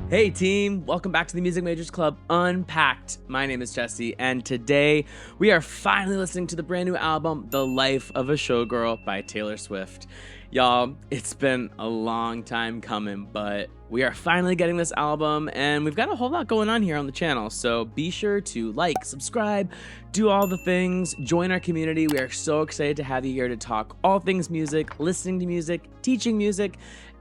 Hey team, welcome back to the Music Majors Club Unpacked. My name is Jesse, and today we are finally listening to the brand new album, The Life of a Showgirl by Taylor Swift. Y'all, it's been a long time coming, but we are finally getting this album, and we've got a whole lot going on here on the channel, so be sure to like, subscribe, do all the things, join our community. We are so excited to have you here to talk all things music, listening to music, teaching music,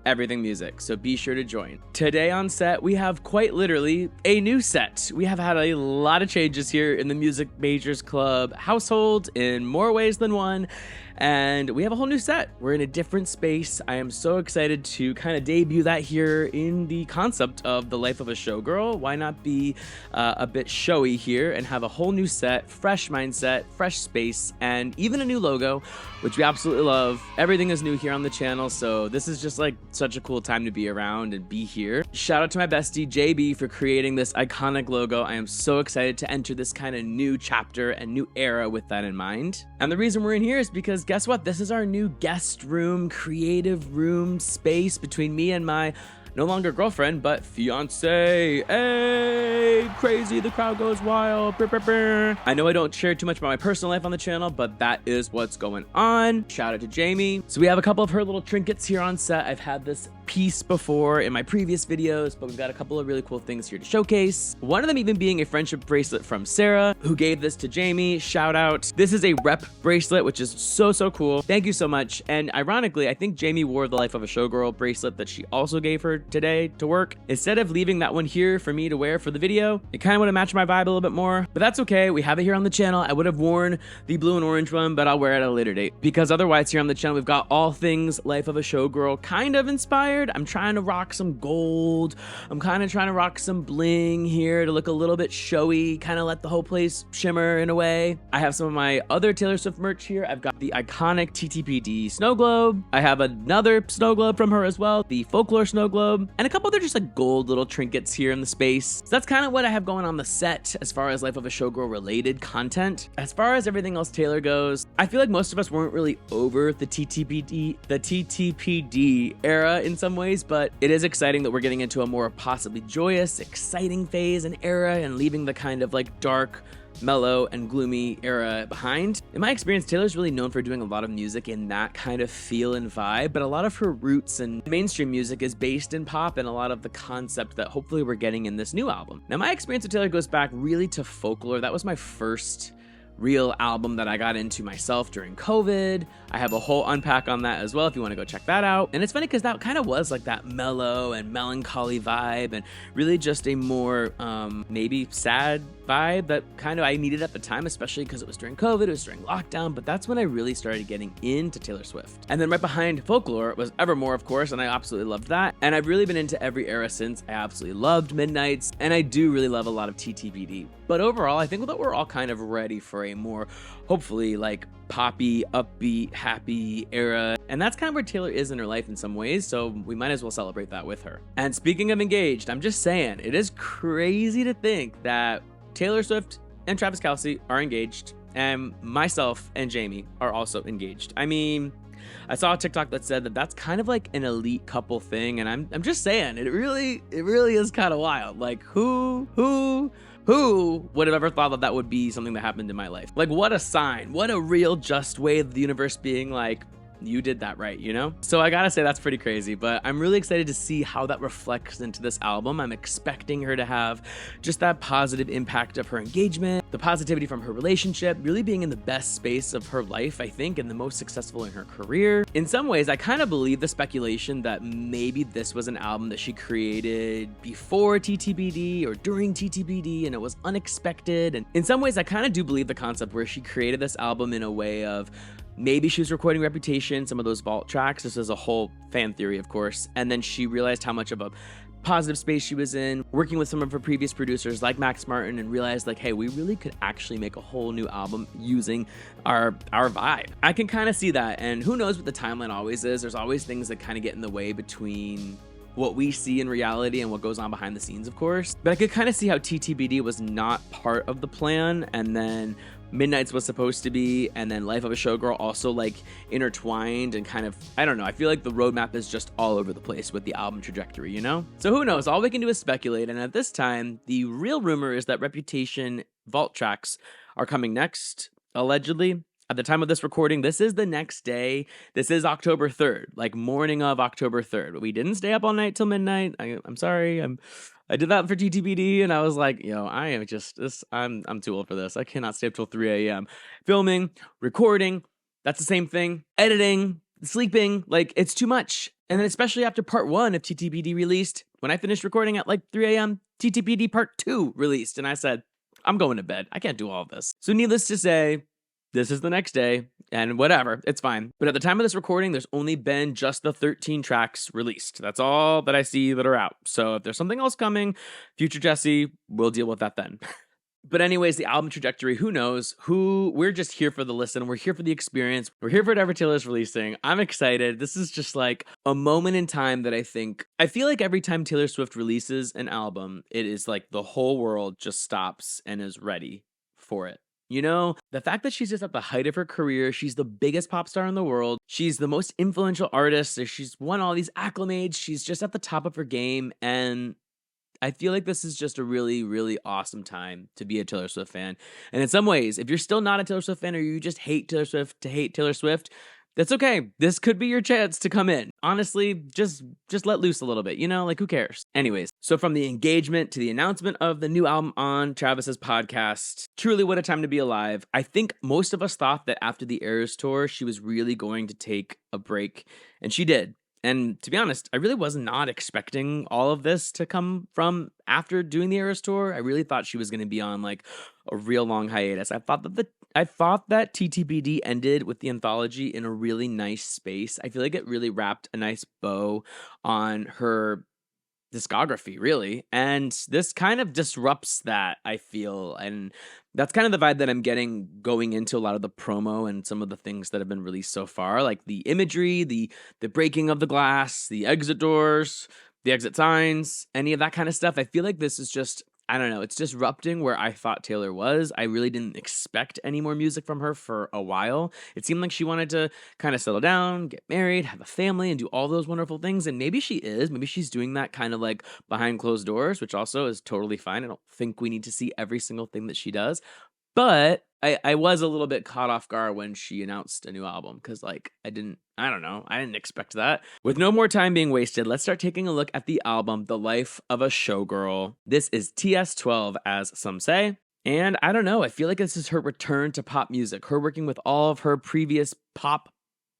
everything music, so be sure to join. Today on set, we have quite literally a new set. We have had a lot of changes here in the Music Majors Club household in more ways than one, and we have a whole new set. We're in a different space. I am so excited to kind of debut that here in the concept of The Life of a Showgirl. Why not be a bit showy here and have a whole new set, fresh mindset, fresh space, and even a new logo, which we absolutely love. Everything is new here on the channel, so this is just like such a cool time to be around and be here. Shout out to my bestie JB for creating this iconic logo. I am so excited to enter this kind of new chapter and new era with that in mind. And the reason we're in here is because guess what? This is our new guest room, creative room space between me and my no longer girlfriend, but fiance. Hey, crazy, the crowd goes wild. Brr, brr, brr. I know I don't share too much about my personal life on the channel, but that is what's going on. Shout out to Jamie. So we have a couple of her little trinkets here on set. I've had this piece before in my previous videos, but we've got a couple of really cool things here to showcase. One of them even being a friendship bracelet from Sarah, who gave this to Jamie. Shout out. This is a rep bracelet, which is so cool. Thank you so much. And ironically, I think Jamie wore the Life of a Showgirl bracelet that she also gave her today to work. Instead of leaving that one here for me to wear for the video, it kind of would have matched my vibe a little bit more, but that's okay. We have it here on the channel. I would have worn the blue and orange one, but I'll wear it at a later date, because otherwise here on the channel, we've got all things Life of a Showgirl kind of inspired. I'm trying to rock some gold. I'm kind of trying to rock some bling here to look a little bit showy, kind of let the whole place shimmer in a way. I have some of my other Taylor Swift merch here. I've got the iconic TTPD snow globe. I have another snow globe from her as well, the folklore snow globe, and a couple other just like gold little trinkets here in the space. So that's kind of what I have going on the set as far as Life of a Showgirl related content. As far as everything else Taylor goes, I feel like most of us weren't really over the TTPD era in some ways, but it is exciting that we're getting into a more possibly joyous, exciting phase and era and leaving the kind of like dark, mellow and gloomy era behind. In my experience, Taylor's really known for doing a lot of music in that kind of feel and vibe, but a lot of her roots and mainstream music is based in pop and a lot of the concept that hopefully we're getting in this new album. Now, my experience with Taylor goes back really to Folklore. That was my first real album that I got into myself during COVID. I have a whole unpack on that as well if you want to go check that out. And it's funny because that kind of was like that mellow and melancholy vibe and really just a more maybe sad vibe that kind of I needed at the time, especially because it was during COVID, it was during lockdown, but that's when I really started getting into Taylor Swift. And then right behind Folklore was Evermore, of course, and I absolutely loved that. And I've really been into every era since. I absolutely loved Midnights, and I do really love a lot of TTPD. But overall, I think that we're all kind of ready for a more, hopefully, like poppy, upbeat, happy era. And that's kind of where Taylor is in her life in some ways, so we might as well celebrate that with her. And speaking of engaged, I'm just saying, it is crazy to think that Taylor Swift and Travis Kelce are engaged, and myself and Jamie are also engaged. I mean, I saw a TikTok that said that that's kind of like an elite couple thing, and I'm just saying, it really is kind of wild. Like, who would have ever thought that that would be something that happened in my life? Like, what a sign, what a real just way of the universe being like, you did that right, you know? So I gotta say that's pretty crazy, but I'm really excited to see how that reflects into this album. I'm expecting her to have just that positive impact of her engagement, the positivity from her relationship, really being in the best space of her life, I think, and the most successful in her career. In some ways, I kind of believe the speculation that maybe this was an album that she created before TTPD or during TTPD and it was unexpected. And in some ways, I kind of do believe the concept where she created this album in a way of maybe she was recording Reputation, some of those vault tracks. This is a whole fan theory, of course. And then she realized how much of a positive space she was in, working with some of her previous producers like Max Martin, and realized like, hey, we really could actually make a whole new album using our vibe. I can kind of see that. And who knows what the timeline always is. There's always things that kind of get in the way between what we see in reality and what goes on behind the scenes, of course. But I could kind of see how TTBD was not part of the plan, and then Midnight's was supposed to be, and then Life of a Showgirl also like intertwined and kind of, I don't know, I feel like the roadmap is just all over the place with the album trajectory, you know? So who knows? All we can do is speculate, and at this time, the real rumor is that Reputation vault tracks are coming next, allegedly. At the time of this recording, this is the next day. This is October 3rd, like morning of October 3rd. We didn't stay up all night till midnight. I'm sorry. I did that for TTPD, and I was like, I am just this. I'm too old for this. I cannot stay up till 3 a.m. Filming, recording. That's the same thing. Editing, sleeping. Like, it's too much. And then especially after part 1 of TTPD released, when I finished recording at like 3 a.m., TTPD part 2 released, and I said, I'm going to bed. I can't do all of this. So needless to say, this is the next day, and whatever, it's fine. But at the time of this recording, there's only been just the 13 tracks released. That's all that I see that are out. So if there's something else coming, future Jesse, we'll deal with that then. But anyways, the album trajectory, who knows? We're just here for the listen. We're here for the experience. We're here for whatever Taylor's releasing. I'm excited. This is just like a moment in time that I feel like every time Taylor Swift releases an album, it is like the whole world just stops and is ready for it. You know, the fact that she's just at the height of her career, she's the biggest pop star in the world, she's the most influential artist, she's won all these acclamates, she's just at the top of her game, and I feel like this is just a really, really awesome time to be a Taylor Swift fan. And in some ways, if you're still not a Taylor Swift fan or you just hate Taylor Swift to hate Taylor Swift, that's okay. This could be your chance to come in. Honestly, just let loose a little bit, like who cares? Anyways, so from the engagement to the announcement of the new album on Travis's podcast, truly what a time to be alive. I think most of us thought that after the Eras tour, she was really going to take a break, and she did. And to be honest, I really was not expecting all of this to come from after doing the Eras tour. I really thought she was going to be on like a real long hiatus. I thought that TTPD ended with the anthology in a really nice space. I feel like it really wrapped a nice bow on her discography, really. And this kind of disrupts that, I feel. And that's kind of the vibe that I'm getting going into a lot of the promo and some of the things that have been released so far, like the imagery, the breaking of the glass, the exit doors, the exit signs, any of that kind of stuff. I feel like this is just, I don't know, it's disrupting where I thought Taylor was. I really didn't expect any more music from her for a while. It seemed like she wanted to kind of settle down, get married, have a family, and do all those wonderful things. And maybe she is. Maybe she's doing that kind of like behind closed doors, which also is totally fine. I don't think we need to see every single thing that she does. But I was a little bit caught off guard when she announced a new album because, like, I didn't expect that. With no more time being wasted, let's start taking a look at the album, The Life of a Showgirl. This is TS12, as some say. And I don't know, I feel like this is her return to pop music, her working with all of her previous pop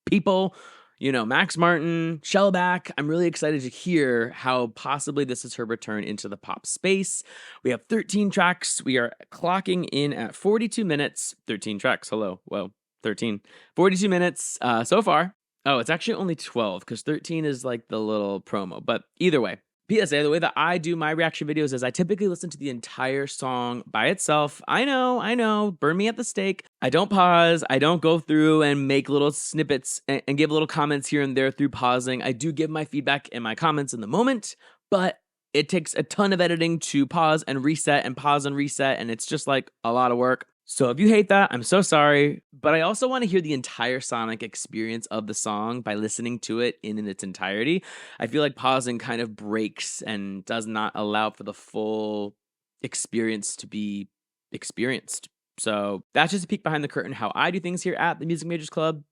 people. Max Martin, Shellback. I'm really excited to hear how possibly this is her return into the pop space. We have 13 tracks. We are clocking in at 42 minutes. 13 tracks. Hello. Whoa. 13. 42 minutes so far. Oh, it's actually only 12 because 13 is like the little promo. But either way. PSA, the way that I do my reaction videos is I typically listen to the entire song by itself. I know, burn me at the stake. I don't pause. I don't go through and make little snippets and give little comments here and there through pausing. I do give my feedback and my comments in the moment, but it takes a ton of editing to pause and reset and pause and reset, and it's just like a lot of work. So if you hate that, I'm so sorry, but I also want to hear the entire sonic experience of the song by listening to it in its entirety. I feel like pausing kind of breaks and does not allow for the full experience to be experienced. So that's just a peek behind the curtain how I do things here at the Music Majors Club.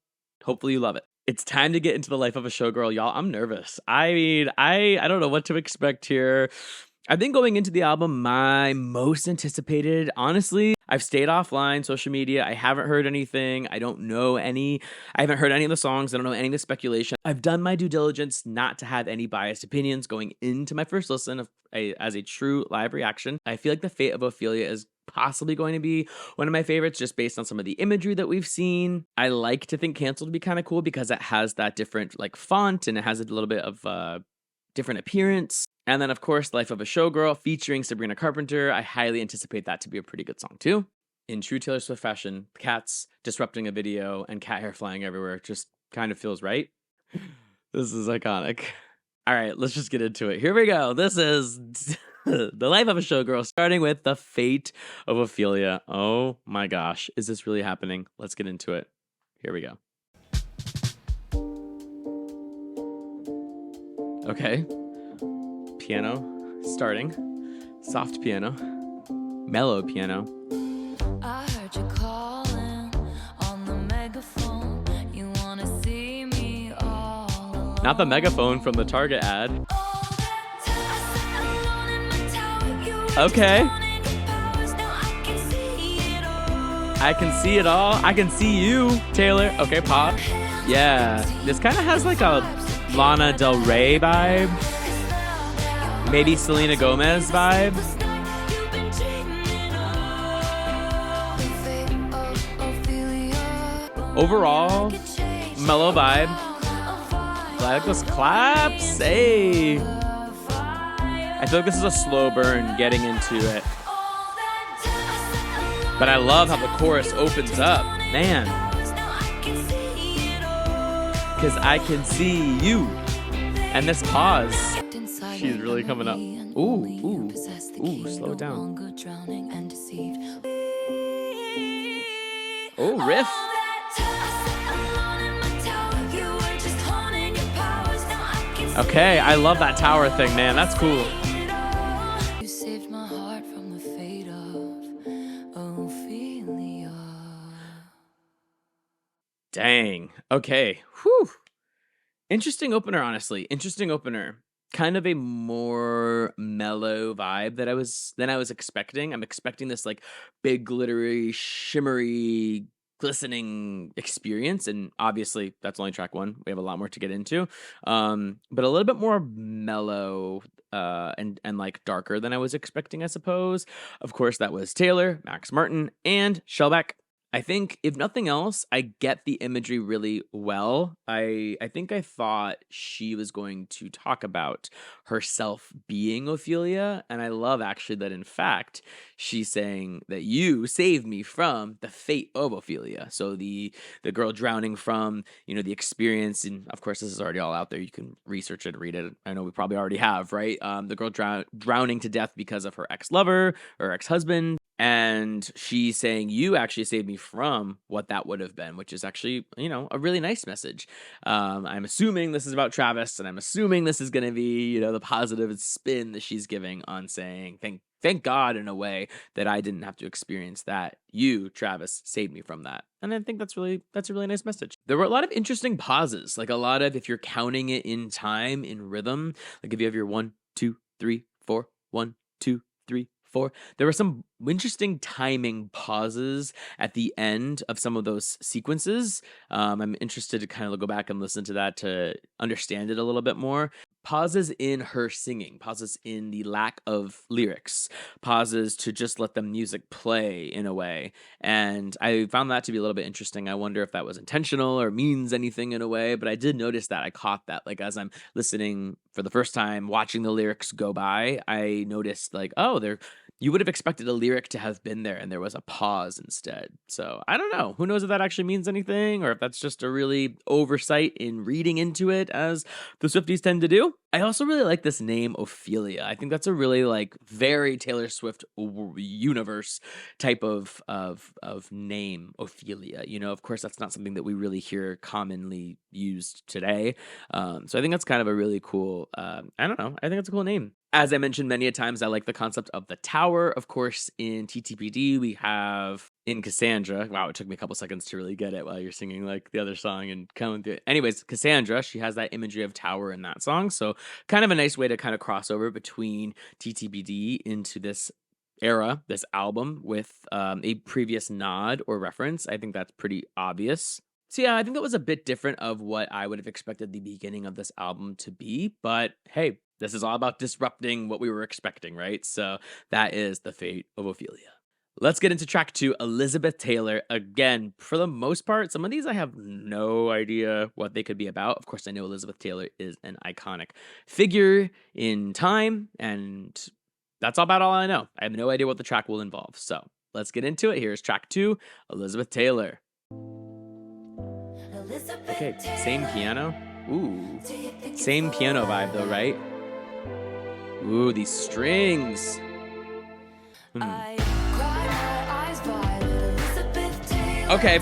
Hopefully you love it. It's time to get into the life of a showgirl, y'all. I'm nervous. I mean, I don't know what to expect here. I think going into the album, my most anticipated, honestly, I've stayed offline social media. I haven't heard anything. I haven't heard any of the songs. I don't know any of the speculation. I've done my due diligence not to have any biased opinions going into my first listen as a true live reaction. I feel like the Fate of Ophelia is possibly going to be one of my favorites just based on some of the imagery that we've seen. I like to think Cancelled would be kind of cool because it has that different like font and it has a little bit of different appearance. And then, of course, Life of a Showgirl featuring Sabrina Carpenter. I highly anticipate that to be a pretty good song, too. In true Taylor Swift fashion, cats disrupting a video and cat hair flying everywhere just kind of feels right. This is iconic. All right, let's just get into it. Here we go. This is The Life of a Showgirl, starting with The Fate of Ophelia. Oh my gosh, is this really happening? Let's get into it. Here we go. Okay. Piano starting. Soft piano. Mellow piano. I heard you calling on the megaphone. You wanna see me all alone. Not the megaphone from the Target ad. Okay. I can see it all. I can see you, Taylor. Okay, pop. Yeah. This kind of has like a Lana Del Rey vibe. Maybe Selena Gomez vibe. Overall, mellow vibe. Like those claps. Hey. I feel like this is a slow burn getting into it. But I love how the chorus opens up. Man. Because I can see you. And this pause. She's really coming up. Ooh, ooh, ooh, slow it down. Oh, riff. Okay, I love that tower thing, man. That's cool. You saved my heart from the fate of Ophelia. Dang. Okay. Whew. Interesting opener, honestly. Interesting opener. Kind of a more mellow vibe than I was expecting. I'm expecting this like big glittery, shimmery, glistening experience, and obviously that's only track one. We have a lot more to get into. But a little bit more mellow and like darker than I was expecting, I suppose. Of course, that was Taylor, Max Martin, and Shellback. I think, if nothing else, I get the imagery really well. I think I thought she was going to talk about herself being Ophelia, and I love actually that, in fact, she's saying that you saved me from the fate of Ophelia. So the girl drowning from, the experience, and of course this is already all out there. You can research it, read it. I know we probably already have, right? The girl drowning to death because of her ex-lover or ex-husband. And she's saying, you actually saved me from what that would have been, which is actually, a really nice message. I'm assuming this is about Travis, and I'm assuming this is going to be, the positive spin that she's giving on saying, thank God in a way that I didn't have to experience that. You, Travis, saved me from that. And I think that's a really nice message. There were a lot of interesting pauses, like a lot of, if you're counting it in time, in rhythm, like if you have your 1, 2, 3, 4, 1, 2, 3, 4. There were some interesting timing pauses at the end of some of those sequences. I'm interested to kind of go back and listen to that to understand it a little bit more. Pauses in her singing, pauses in the lack of lyrics, pauses to just let the music play in a way. And I found that to be a little bit interesting. I wonder if that was intentional or means anything in a way, but I did notice that. I caught that. Like as I'm listening for the first time, watching the lyrics go by, I noticed like, oh, you would have expected a lyric to have been there, and there was a pause instead. So I don't know. Who knows if that actually means anything, or if that's just a really oversight in reading into it, as the Swifties tend to do. I also really like this name, Ophelia. I think that's a really like very Taylor Swift universe type of name, Ophelia. Of course, that's not something that we really hear commonly used today. So I think that's kind of a really cool. I don't know. I think it's a cool name. As I mentioned many a times, I like the concept of the tower. Of course, in TTPD, we have in Cassandra. Wow, it took me a couple seconds to really get it while you're singing like the other song and coming through it. Anyways, Cassandra, she has that imagery of tower in that song. So kind of a nice way to kind of cross over between TTPD into this era, this album, with a previous nod or reference. I think that's pretty obvious. So yeah, I think that was a bit different of what I would have expected the beginning of this album to be. But hey, this is all about disrupting what we were expecting, right? So that is the fate of Ophelia. Let's get into track 2, Elizabeth Taylor. Again, for the most part, some of these I have no idea what they could be about. Of course, I know Elizabeth Taylor is an iconic figure in time, and that's about all I know. I have no idea what the track will involve. So let's get into it. Here's track 2, Elizabeth Taylor. Okay, same piano. Ooh, same piano vibe though, right? Ooh, these strings. Okay,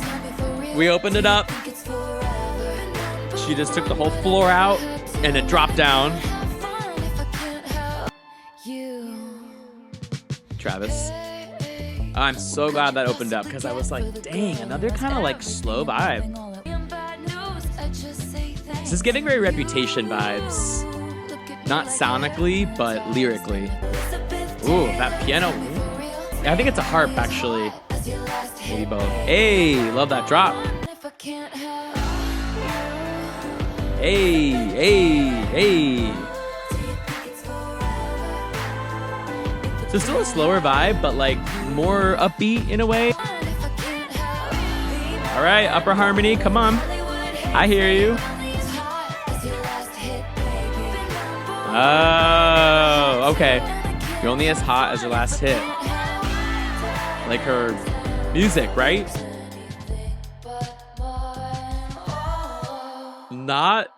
we opened it up. She just took the whole floor out and it dropped down. Travis. I'm so glad that opened up because I was like, dang, another kind of like slow vibe. This is giving very Reputation vibes. Not sonically, but lyrically. Ooh, that piano. I think it's a harp, actually. Maybe both. Hey, love that drop. Hey, hey, hey. So still a slower vibe, but like more upbeat in a way. All right, upper harmony, come on. I hear you. Oh, okay. You're only as hot as your last hit. Like her music, right? Not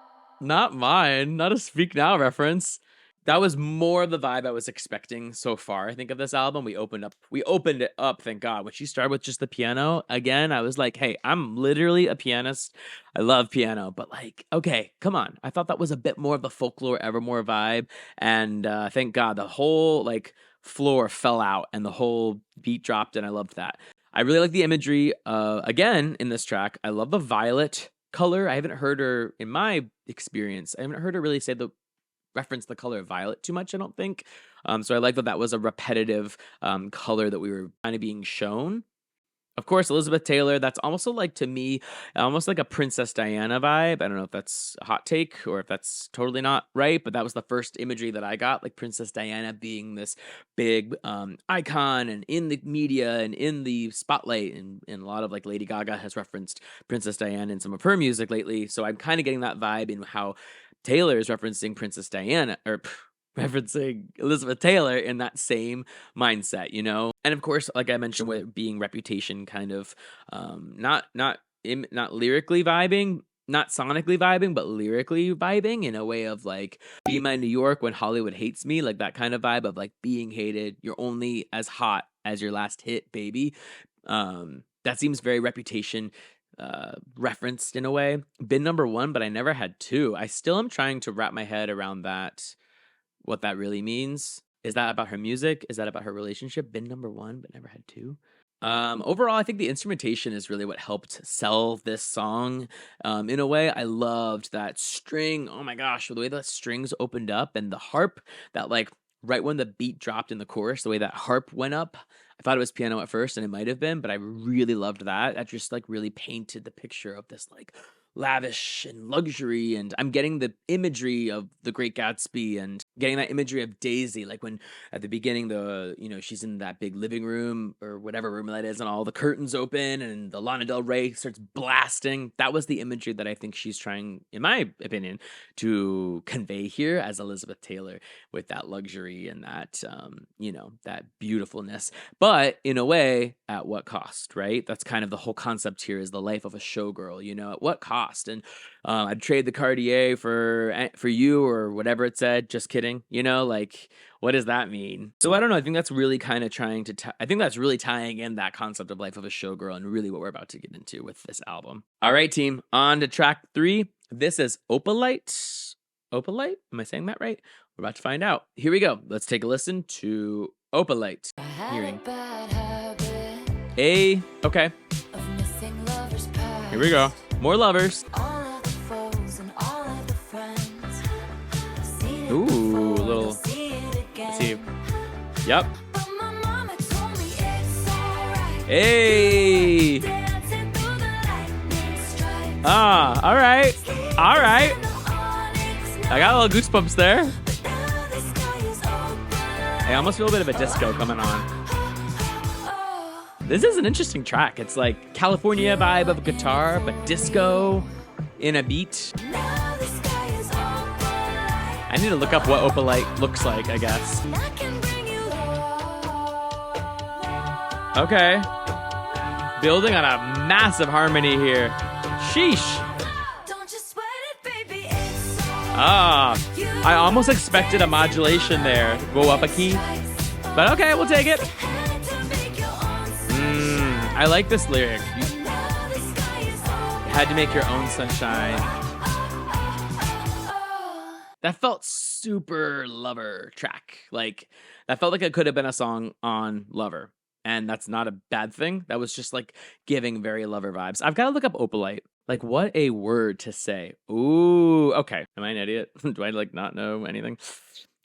mine. Not a Speak Now reference. That was more the vibe I was expecting so far. I think of this album, we opened it up. Thank God. When she started with just the piano again, I was like, "Hey, I'm literally a pianist. I love piano, but like, okay, come on." I thought that was a bit more of the Folklore Evermore vibe, and thank God the whole like floor fell out and the whole beat dropped, and I loved that. I really like the imagery. Again, in this track, I love the violet color. I haven't heard her in my experience. I haven't heard her really say reference the color violet too much, I don't think. So I like that was a repetitive color that we were kind of being shown. Of course, Elizabeth Taylor, that's also like, to me, almost like a Princess Diana vibe. I don't know if that's a hot take or if that's totally not right, but that was the first imagery that I got, like Princess Diana being this big icon and in the media and in the spotlight. And a lot of like Lady Gaga has referenced Princess Diana in some of her music lately. So I'm kind of getting that vibe in how Taylor is referencing Princess Diana, or referencing Elizabeth Taylor in that same mindset, you know? And of course, like I mentioned, with being Reputation kind of not lyrically vibing, not sonically vibing, but lyrically vibing in a way of like, be my New York when Hollywood hates me, like that kind of vibe of like being hated. You're only as hot as your last hit, baby. That seems very Reputation referenced in a way. Been number one, but I never had two. I still am trying to wrap my head around that, what that really means. Is that about her music? Is that about her relationship? Been number one, but never had two. Overall, I think the instrumentation is really what helped sell this song. In a way, I loved that string. Oh my gosh, the way the strings opened up and the harp, that like right when the beat dropped in the chorus, the way that harp went up. I thought it was piano at first, and it might have been, but I really loved that. That just like really painted the picture of this like lavish and luxury, and I'm getting the imagery of The Great Gatsby and getting that imagery of Daisy, like when at the beginning she's in that big living room or whatever room that is, and all the curtains open and the Lana Del Rey starts blasting. That was the imagery that I think she's trying, in my opinion, to convey here as Elizabeth Taylor, with that luxury and that that beautifulness, but in a way, at what cost, right? That's kind of the whole concept here, is the life of a showgirl, at what cost? And I'd trade the Cartier for you, or whatever it said. Just kidding. Like, what does that mean? So I don't know. I think that's really kind of trying to I think that's really tying in that concept of life of a showgirl, and really what we're about to get into with this album. All right, team, on to track 3. This is Opalite. Opalite? Am I saying that right? We're about to find out. Here we go. Let's take a listen to Opalite. Hearing. Okay. Here we go. More lovers. Ooh, a little. Let's see. Yep. Hey. All right. I got a little goosebumps there. I almost feel a bit of a disco coming on. This is an interesting track. It's like California vibe of a guitar, but disco in a beat. I need to look up what Opalite looks like, I guess. Okay. Building on a massive harmony here. Sheesh. Ah, I almost expected a modulation there. Go up a key. But okay, we'll take it. I like this lyric. You had to make your own sunshine. That felt super Lover track. Like, that felt like it could have been a song on Lover. And that's not a bad thing. That was just like giving very Lover vibes. I've got to look up Opalite. Like, what a word to say. Ooh, okay. Am I an idiot? Do I like not know anything?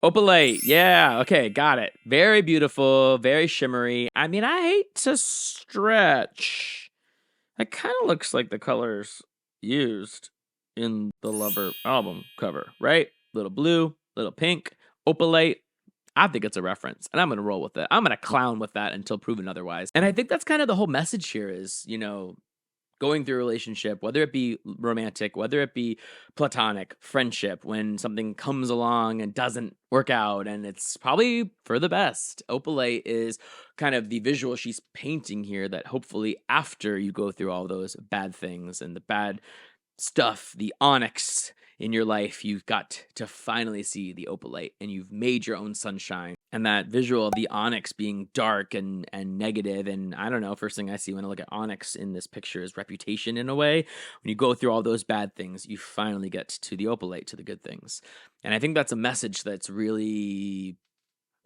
Opalite. Yeah, okay, got it. Very beautiful, very shimmery. I mean, I hate to stretch. That kind of looks like the colors used in the Lover album cover, right? Little blue, little pink, Opalite. I think it's a reference, and I'm going to roll with it. I'm going to clown with that until proven otherwise. And I think that's kind of the whole message here is, you know, going through a relationship, whether it be romantic, whether it be platonic, friendship, when something comes along and doesn't work out, and it's probably for the best. Opalite is kind of the visual she's painting here that hopefully after you go through all those bad things and the bad stuff, the onyx in your life, you've got to finally see the Opalite and you've made your own sunshine. And that visual of the onyx being dark and negative, and I don't know, first thing I see when I look at onyx in this picture is reputation in a way. When you go through all those bad things, you finally get to the Opalite, to the good things. And I think that's a message that's really,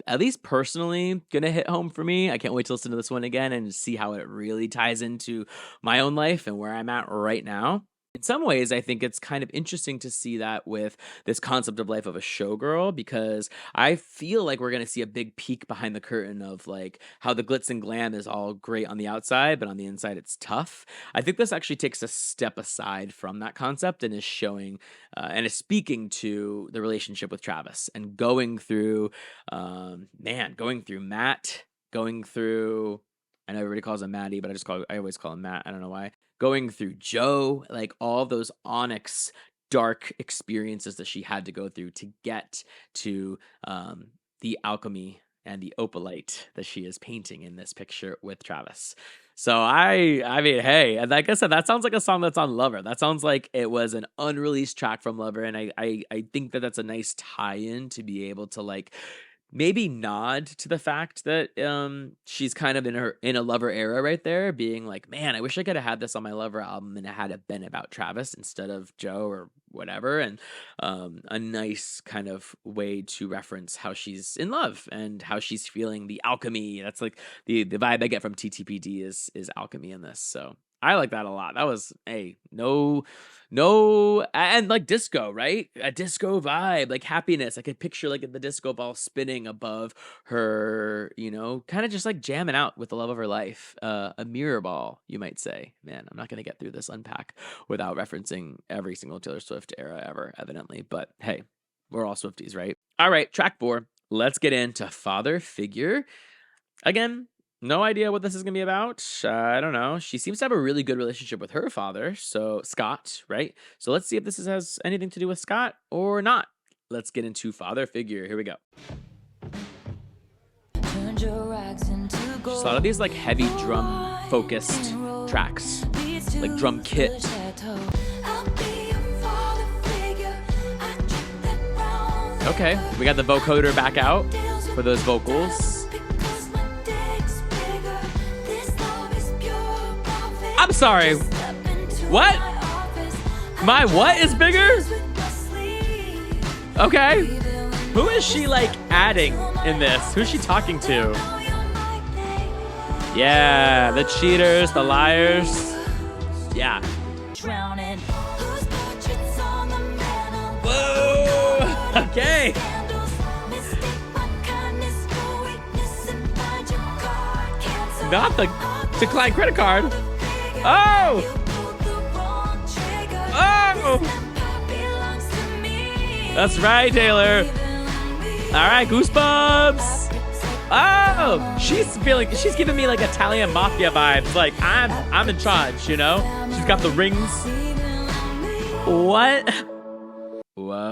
at least personally, gonna hit home for me. I can't wait to listen to this one again and see how it really ties into my own life and where I'm at right now. In some ways, I think it's kind of interesting to see that with this concept of life of a showgirl, because I feel like we're going to see a big peek behind the curtain of like how the glitz and glam is all great on the outside, but on the inside it's tough. I think this actually takes a step aside from that concept and is showing and is speaking to the relationship with Travis and going through, going through Matt, going through, I know everybody calls him Maddie, but I always call him Matt. I don't know why. Going through Joe, like all those onyx dark experiences that she had to go through to get to the alchemy and the opalite that she is painting in this picture with Travis. So I mean, hey, and like I said, that sounds like a song that's on Lover. That sounds like it was an unreleased track from Lover, and I think that that's a nice tie-in to be able to like maybe nod to the fact that she's kind of in a Lover era right there, being like, man, I wish I could have had this on my Lover album and it had been about Travis instead of Joe or whatever. And a nice kind of way to reference how she's in love and how she's feeling the alchemy. That's like the vibe I get from TTPD is alchemy in this. So I like that a lot. That was no, and like disco, right? A disco vibe, like happiness. I could picture like the disco ball spinning above her, you know, kind of just like jamming out with the love of her life. A mirror ball, you might say. Man, I'm not gonna get through this unpack without referencing every single Taylor Swift era ever, evidently. But hey, we're all Swifties, right? All right, track 4. Let's get into Father Figure. Again, no idea what this is going to be about. I don't know. She seems to have a really good relationship with her father, so Scott, right? So let's see if this has anything to do with Scott or not. Let's get into Father Figure. Here we go. Just a lot of these like heavy drum focused tracks, like drum kit. Okay, we got the vocoder back out for those vocals. I'm sorry. What? My what is bigger? Okay. Who is she like adding in this? Who's she talking to? Yeah, the cheaters, the liars. Yeah. Whoa. Okay. Not the decline credit card. Oh! Oh! That's right, Taylor. All right, goosebumps. Oh, she's giving me like Italian mafia vibes. Like I'm in charge, you know? She's got the rings. What? Whoa.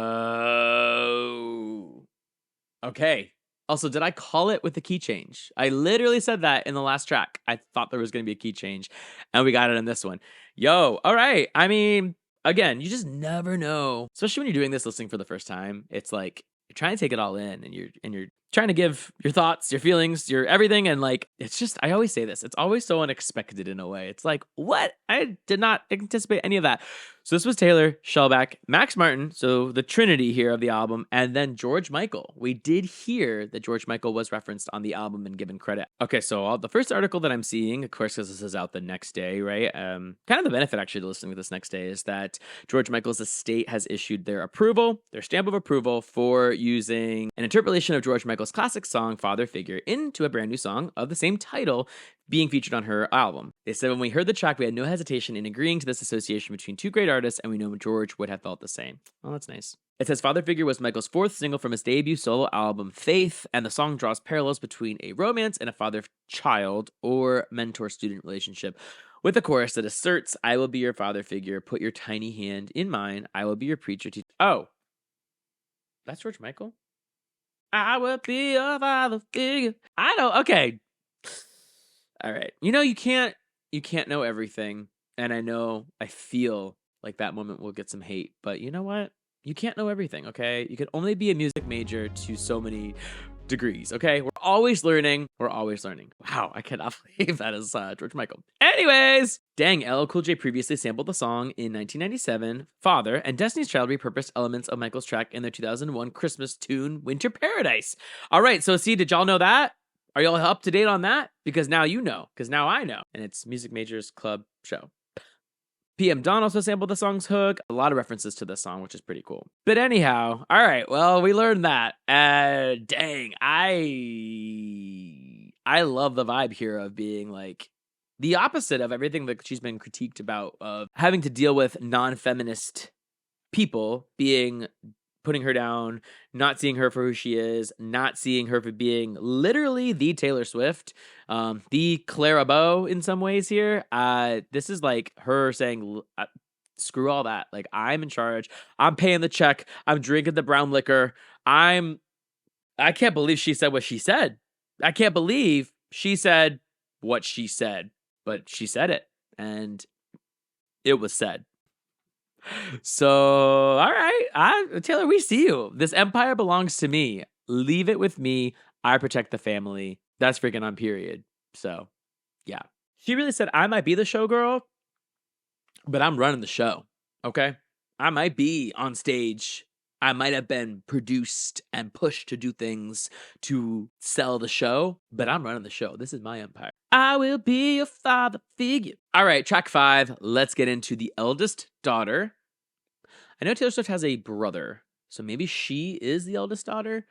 Okay. Also, did I call it with the key change? I literally said that in the last track. I thought there was going to be a key change, and we got it in this one. Yo, all right. I mean, again, you just never know, especially when you're doing this listening for the first time. It's like you're trying to take it all in, and you're trying to give your thoughts, your feelings, your everything, and like it's just, I always say this, it's always so unexpected in a way. It's like, what? I did not anticipate any of that. So this was Taylor, Shellback, Max Martin, so the trinity here of the album, and then George Michael. We did hear that George Michael was referenced on the album and given credit. Okay, so the first article that I'm seeing, of course, because this is out the next day, right? Kind of the benefit actually to listening to this next day is that George Michael's estate has issued their approval, their stamp of approval for using an interpolation of George Michael's classic song, Father Figure, into a brand new song of the same title being featured on her album. They said, when we heard the track, we had no hesitation in agreeing to this association between two great artists, and we know George would have felt the same. Oh, that's nice. It says Father Figure was Michael's fourth single from his debut solo album, Faith, and the song draws parallels between a romance and a father-child or mentor-student relationship, with a chorus that asserts, I will be your father figure, put your tiny hand in mine, I will be your preacher. Oh, that's George Michael? I will be your father figure. I know, okay. All right. You know, you can't know everything. And I feel like that moment will get some hate, but you know what? You can't know everything, okay? You can only be a music major to so many degrees, okay? We're always learning. Wow, I cannot believe that is George Michael. Anyways, dang, LL Cool J previously sampled the song in 1997, Father, and Destiny's Child repurposed elements of Michael's track in their 2001 Christmas tune, Winter Paradise. All right, so see, did y'all know that? Are y'all up to date on that? Because now you know, because now I know. And it's Music Majors Club Show. PM Dawn also sampled the song's hook. A lot of references to this song, which is pretty cool. But anyhow, all right, well, we learned that. Dang, I love the vibe here of being like the opposite of everything that she's been critiqued about, of having to deal with non-feminist people putting her down, not seeing her for who she is, not seeing her for being literally the Taylor Swift, the Clara Bow in some ways here. This is like her saying, screw all that. Like, I'm in charge. I'm paying the check. I'm drinking the brown liquor. I can't believe she said what she said. I can't believe she said what she said, but she said it, and it was said. So, all right, Taylor, we see you. This empire belongs to me. Leave it with me. I protect the family. That's freaking on period. So, yeah. She really said, I might be the showgirl, but I'm running the show, okay? I might be on stage. I might have been produced and pushed to do things to sell the show, but I'm running the show. This is my empire. I will be your father figure. All right, track 5. Let's get into The Eldest Daughter. I know Taylor Swift has a brother, so maybe she is the eldest daughter.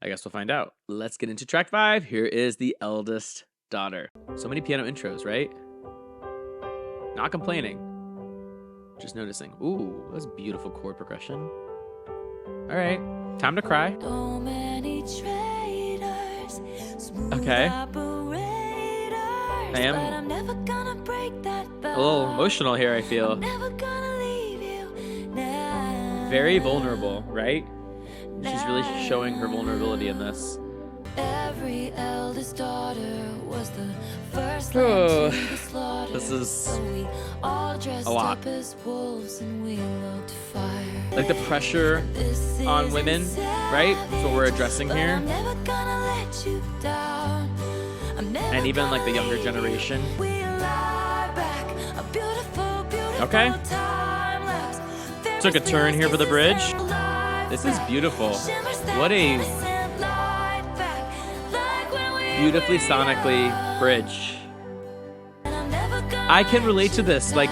I guess we'll find out. Let's get into track 5. Here is The Eldest Daughter. So many piano intros, right? Not complaining. Just noticing. Ooh, that's beautiful chord progression. All right, time to cry. So many traitors, Okay. I am but I'm never gonna break that a little emotional here, I feel. never gonna leave you now. Very vulnerable, right? She's really showing her vulnerability in this. Every eldest daughter was the first Oh, lamb to the slaughter. this is So we all dressed a lot. up as wolves and we looked fire. Like the pressure This on women, isn't right? That's what we're addressing but here. I'm never gonna let you down. I'm never And even like the gonna younger leave generation. you. We'll lie back. A beautiful, beautiful Okay. time lapse. Took a turn here for the bridge. This This is beautiful. What a beautifully sonically bridge. I can relate to this, like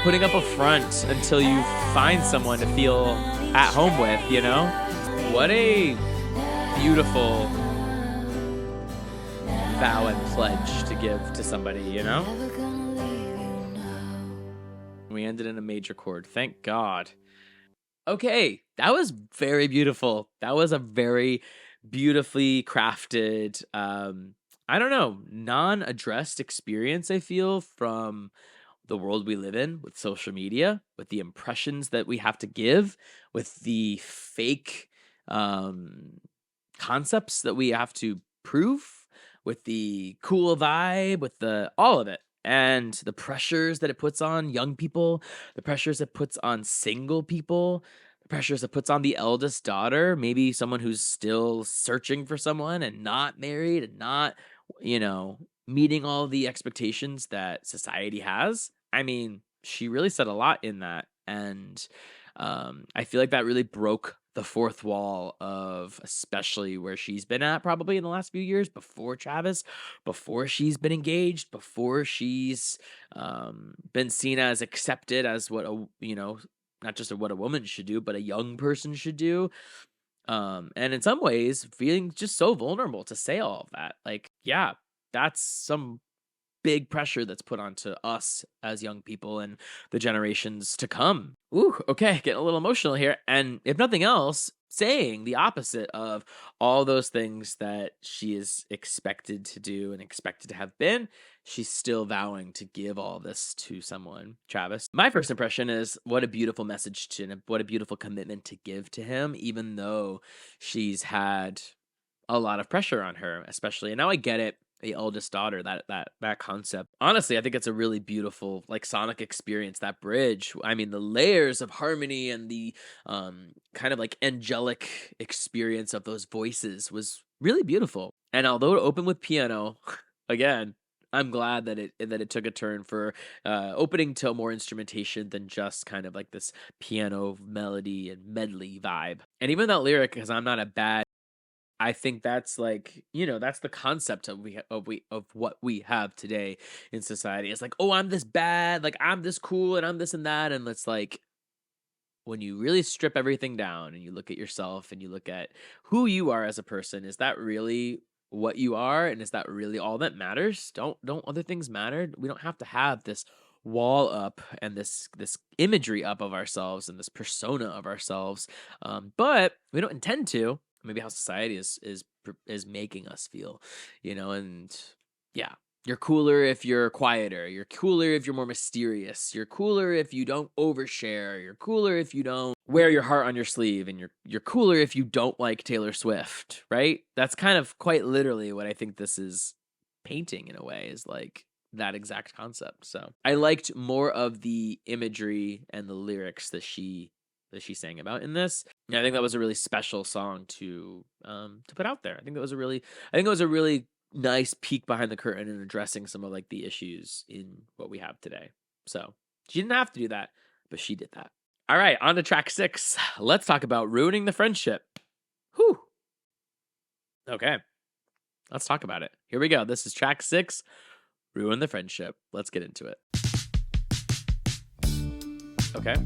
putting up a front until you find someone to feel at home with, you know? What a beautiful vow and pledge to give to somebody, you know? We ended in a major chord. Thank God. Okay, that was very beautiful. That was a very beautifully crafted, I don't know, non-addressed experience, I feel, from the world we live in with social media, with the impressions that we have to give, with the fake concepts that we have to prove, with the cool vibe, with the all of it. And the pressures that it puts on young people, the pressures it puts on single people, the pressures it puts on the eldest daughter, maybe someone who's still searching for someone and not married and not, meeting all the expectations that society has. I mean, she really said a lot in that. And I feel like that really broke the fourth wall of especially where she's been at probably in the last few years before Travis, before she's been engaged, before she's been seen as accepted as what not just what a woman should do, but a young person should do. And in some ways, feeling just so vulnerable to say all of that. Like, yeah, that's some big pressure that's put onto us as young people and the generations to come. Ooh, okay, getting a little emotional here. And if nothing else, saying the opposite of all those things that she is expected to do and expected to have been, she's still vowing to give all this to someone, Travis. My first impression is what a beautiful message what a beautiful commitment to give to him, even though she's had a lot of pressure on her, especially. And now I get it. The eldest daughter, that concept. Honestly, I think it's a really beautiful, like, sonic experience, that bridge. I mean, the layers of harmony and the kind of like angelic experience of those voices was really beautiful. And although it opened with piano, again, I'm glad that it took a turn for opening to more instrumentation than just kind of like this piano melody and medley vibe. And even that lyric, because I'm not a bad, I think that's like, that's the concept of what we have today in society. It's like, oh, I'm this bad, like I'm this cool and I'm this and that. And it's like, when you really strip everything down and you look at yourself and you look at who you are as a person, is that really what you are? And is that really all that matters? Don't other things matter? We don't have to have this wall up and this imagery up of ourselves and this persona of ourselves. But we don't intend to. Maybe how society is making us feel, and yeah, you're cooler if you're quieter. You're cooler if you're more mysterious. You're cooler if you don't overshare. You're cooler if you don't wear your heart on your sleeve, and you're cooler if you don't like Taylor Swift, right? That's kind of quite literally what I think this is painting in a way, is like that exact concept. So I liked more of the imagery and the lyrics that she sang about in this. Yeah, I think that was a really special song to put out there. I think it was a really nice peek behind the curtain and addressing some of like the issues in what we have today. So she didn't have to do that, but she did that. All right, on to track 6. Let's talk about ruining the friendship. Whew. Okay, let's talk about it. Here we go. This is track 6, Ruin the Friendship. Let's get into it. Okay.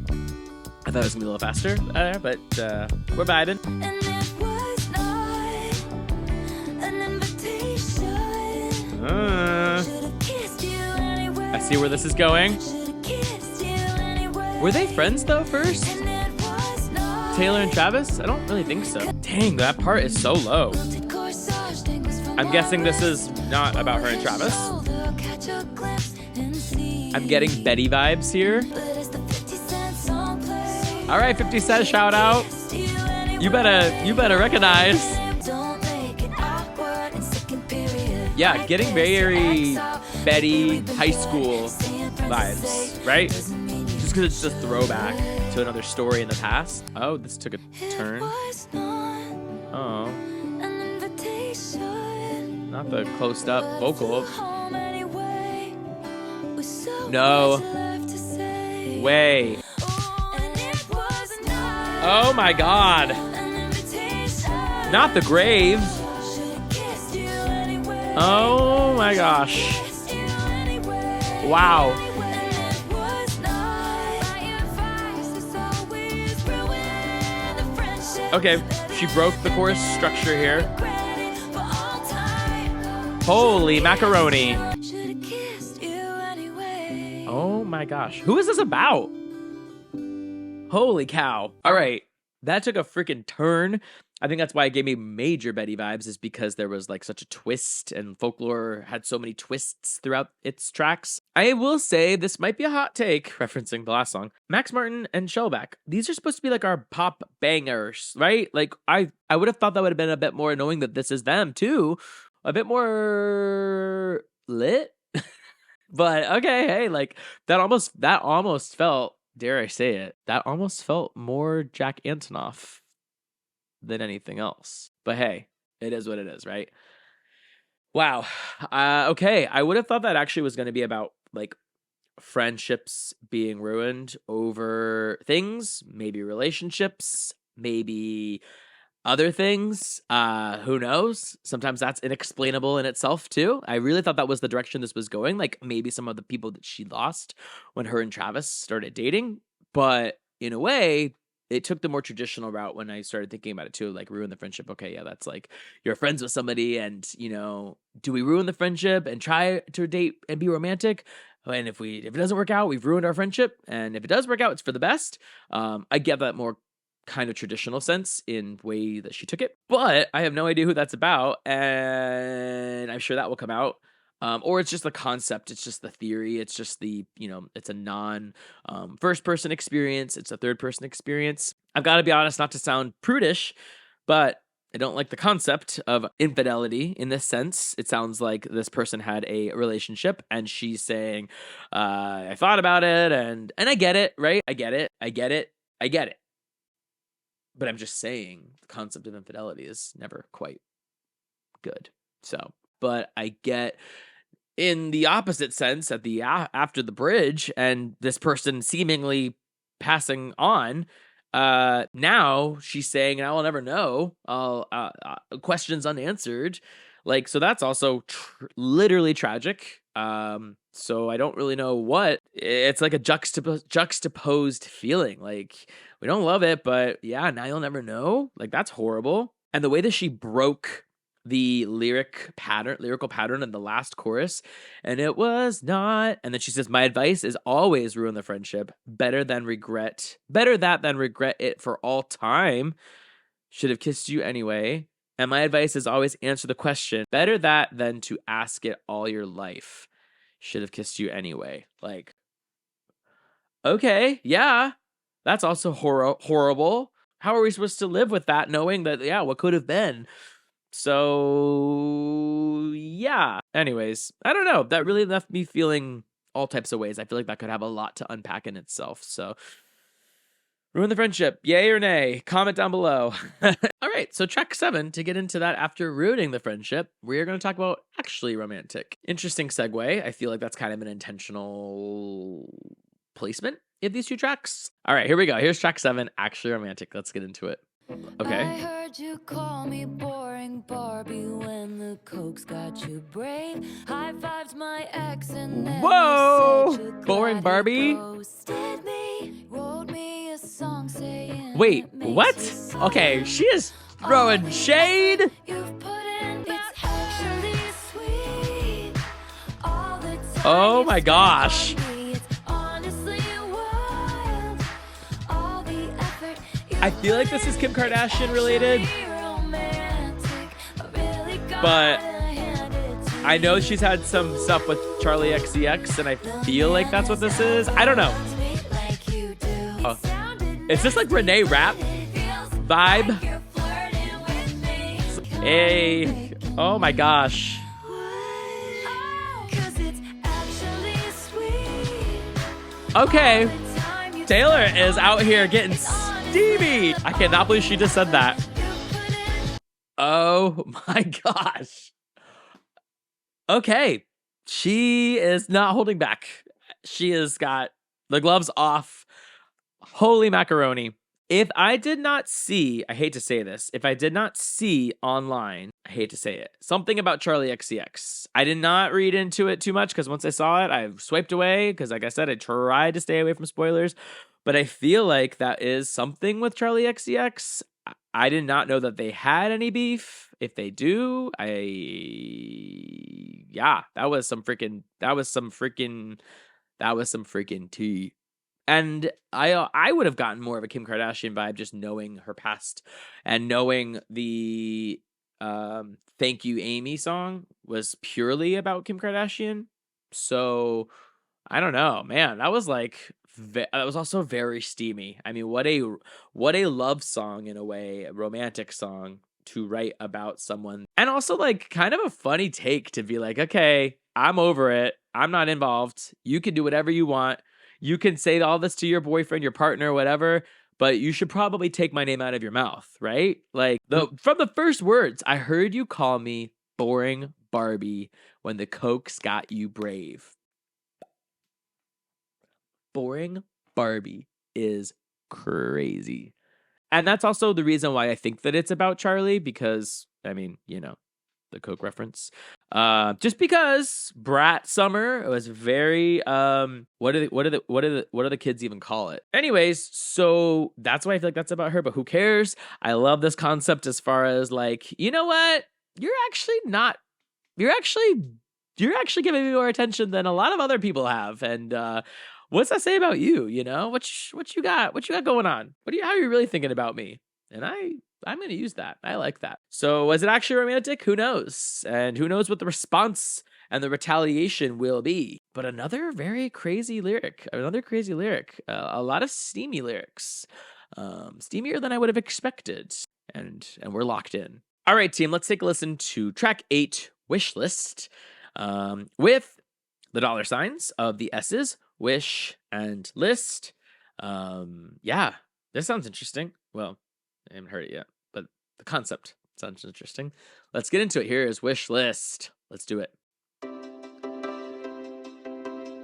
I thought it was going to be a little faster, but we're vibing. And it was not an invitation. Should've kissed you anyway. I see where this is going. Should've kissed you anyway. Were they friends, though, first? And it was not Taylor and Travis? I don't really think so. Dang, that part is so low. quilted corsage things from I'm guessing this is not about her and Travis. shoulder, catch a glimpse and see. I'm getting Betty vibes here. But as the 50 Cent song plays, All right, 50 Cent, shout out. You better recognize. Don't make it awkward and second period. Yeah, getting very Betty high school vibes, right? Just because it's just a throwback to another story in the past. Oh, this took a turn. Oh, not the close up vocal. No way. Oh my God. Not the grave. Oh my gosh. Wow. Okay, she broke the chorus structure here. Holy macaroni. Oh my gosh. Who is this about? Holy cow. All right. That took a freaking turn. I think that's why it gave me major Betty vibes, is because there was like such a twist, and folklore had so many twists throughout its tracks. I will say this might be a hot take, referencing the last song. Max Martin and Shellback, these are supposed to be like our pop bangers, right? Like I would have thought that would have been a bit more, knowing that this is them too, a bit more lit. But okay, hey, like that almost felt, dare I say it, that almost felt more Jack Antonoff than anything else. But hey, it is what it is, right? Wow. Okay, I would have thought that actually was going to be about like friendships being ruined over things, maybe relationships, maybe other things. Who knows? Sometimes that's inexplainable in itself too. I really thought that was the direction this was going, like maybe some of the people that she lost when her and Travis started dating. But in a way, it took the more traditional route when I started thinking about it too, like ruin the friendship. Okay, yeah, that's like you're friends with somebody, and do we ruin the friendship and try to date and be romantic? And if it doesn't work out, we've ruined our friendship. And if it does work out, it's for the best. I get that more kind of traditional sense in way that she took it, but I have no idea who that's about, and I'm sure that will come out. Or it's just the concept, it's just the theory, it's just it's a non first person experience, it's a third person experience. I've got to be honest, not to sound prudish, but I don't like the concept of infidelity in this sense. It sounds like this person had a relationship and she's saying, I thought about it, and I get it, right? I get it. But I'm just saying the concept of infidelity is never quite good. So, but I get in the opposite sense at the after the bridge and this person seemingly passing on, now she's saying, I will never know, questions unanswered. Like, so that's also literally tragic. So I don't really know what it's like, a juxtaposed feeling. Like, we don't love it, but yeah, now you'll never know. Like, that's horrible. And the way that she broke the lyrical pattern in the last chorus, and it was not, and then she says, my advice is always ruin the friendship. Better that than regret it for all time. Should have kissed you anyway. And my advice is always answer the question. Better that than to ask it all your life. Should have kissed you anyway. Like, okay, yeah, that's also horrible. How are we supposed to live with that, knowing that, yeah, what could have been? So, yeah. Anyways, I don't know. That really left me feeling all types of ways. I feel like that could have a lot to unpack in itself. So, ruin the friendship, yay or nay? Comment down below. All right, so track 7, to get into that after ruining the friendship, we're going to talk about actually romantic. Interesting segue. I feel like that's kind of an intentional placement of these two tracks. All right, here we go. Here's track 7, actually romantic. Let's get into it. Okay. I heard you call me boring Barbie when the coke's got you brave. High fived my ex and then whoa, you said you boring Barbie. ghosted me. Wrote me a song saying wait, what? Okay, she is throwing shade. You've put in it's actually sweet. All the time oh my gosh. I feel like this is Kim Kardashian related, but I know she's had some stuff with Charlie XCX, and I feel like that's what this is. I don't know. Oh. Is this like Renee Rapp vibe? Hey, oh my gosh. Okay, Taylor is out here getting steamy. I cannot believe she just said that. Oh my gosh. Okay, she is not holding back. She has got the gloves off. Holy macaroni. If I did not see, I hate to say this, if I did not see online, I hate to say it, something about Charlie XCX, I did not read into it too much because once I saw it, I swiped away because, like I said, I tried to stay away from spoilers. But I feel like that is something with Charlie XCX. I did not know that they had any beef. If they do, that was some freaking tea. And I would have gotten more of a Kim Kardashian vibe just knowing her past and knowing the Thank You Amy song was purely about Kim Kardashian. So I don't know, man. That was also very steamy. I mean, what a love song in a way, a romantic song to write about someone. And also like kind of a funny take to be like, okay, I'm over it. I'm not involved. You can do whatever you want. You can say all this to your boyfriend, your partner, whatever, but you should probably take my name out of your mouth, right? Like from the first words, I heard you call me boring Barbie when the Coke's got you brave. Boring Barbie is crazy. And that's also the reason why I think that it's about Charlie, because, I mean, you know, the Coke reference. Just because Brat Summer was very what do the kids even call it? Anyways, so that's why I feel like that's about her, but who cares? I love this concept as far as like, you know what? You're actually giving me more attention than a lot of other people have. And what's that say about you? You know, what you got going on? How are you really thinking about me? And I'm going to use that. I like that. So was it actually romantic? Who knows? And who knows what the response and the retaliation will be. But another very crazy lyric. A lot of steamy lyrics. Steamier than I would have expected. And we're locked in. All right, team, let's take a listen to track 8, Wish List, with the dollar signs of the S's, wish and list. Yeah, this sounds interesting. Well, I haven't heard it yet, but the concept sounds interesting. Let's get into it. Here is Wish List. Let's do it.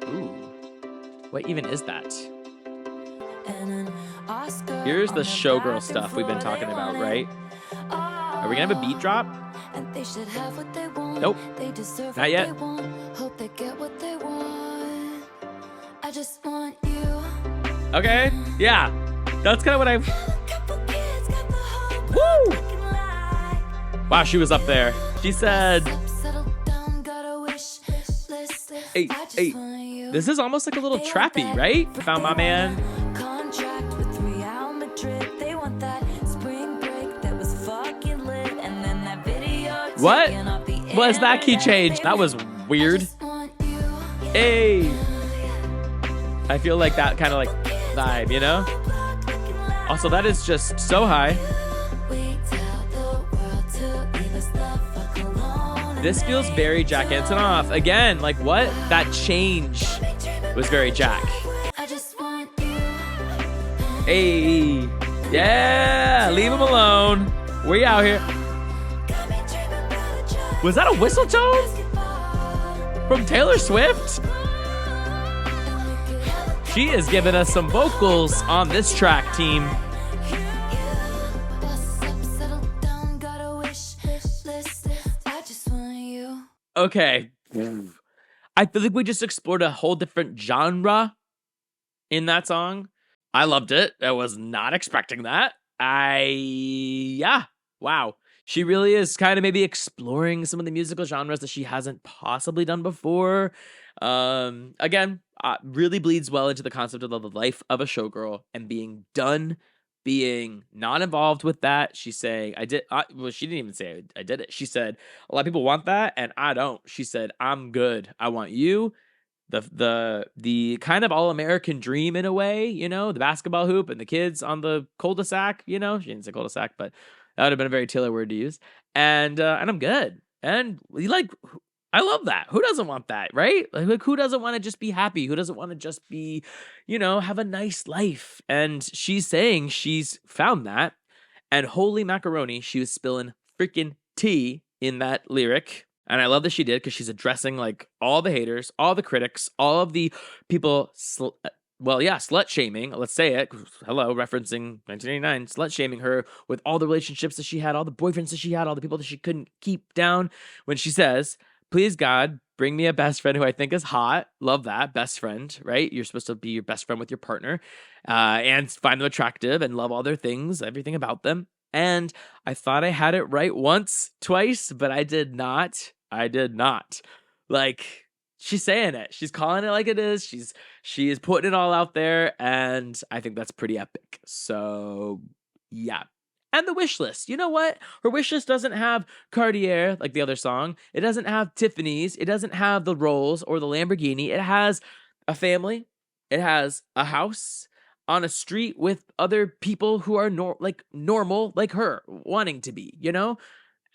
Ooh, what even is that? Here's the Showgirl stuff we've been talking about, right? Are we gonna have a beat drop? Nope. Not yet. Okay. Yeah. That's kind of what I... Woo! Wow, she was up there. She said... Hey. This is almost like a little trappy, right? Found my man. What was that key change? That was weird. Hey. I feel like that kind of like vibe, you know? Also, that is just so high. This feels very Jack Antonoff. Again, like what? That change was very Jack. Hey. Yeah, leave him alone. We out here. Was that a whistle tone? From Taylor Swift? She is giving us some vocals on this track, team. Okay. I feel like we just explored a whole different genre in that song. I loved it. I was not expecting that. Yeah. Wow. She really is kind of maybe exploring some of the musical genres that she hasn't possibly done before. Again, really bleeds well into the concept of the life of a showgirl and being done, being not involved with that. She's saying, well, she didn't even say I did it. She said, a lot of people want that and I don't. She said, I'm good. I want you. The kind of all-American dream in a way, you know, the basketball hoop and the kids on the cul-de-sac, you know, she didn't say cul-de-sac, but that would have been a very Taylor word to use. And I'm good. And I love that. Who doesn't want that, right? Like who doesn't want to just be happy? Who doesn't want to just be, you know, have a nice life? And she's saying she's found that. And holy macaroni, she was spilling freaking tea in that lyric. And I love that she did because she's addressing like all the haters, all the critics, all of the people, slut shaming. Let's say it. Hello, referencing 1989, slut shaming her with all the relationships that she had, all the boyfriends that she had, all the people that she couldn't keep down. When she says, please God, bring me a best friend who I think is hot. Love that. Best friend, right? You're supposed to be your best friend with your partner and find them attractive and love all their things, everything about them. And I thought I had it right once, twice, but I did not. Like, she's saying it. She's calling it like it is. She is putting it all out there, and I think that's pretty epic. So, yeah. And the wish list. You know what? Her wish list doesn't have Cartier, like the other song. It doesn't have Tiffany's. It doesn't have the Rolls or the Lamborghini. It has a family. It has a house on a street with other people who are normal like her, wanting to be, you know?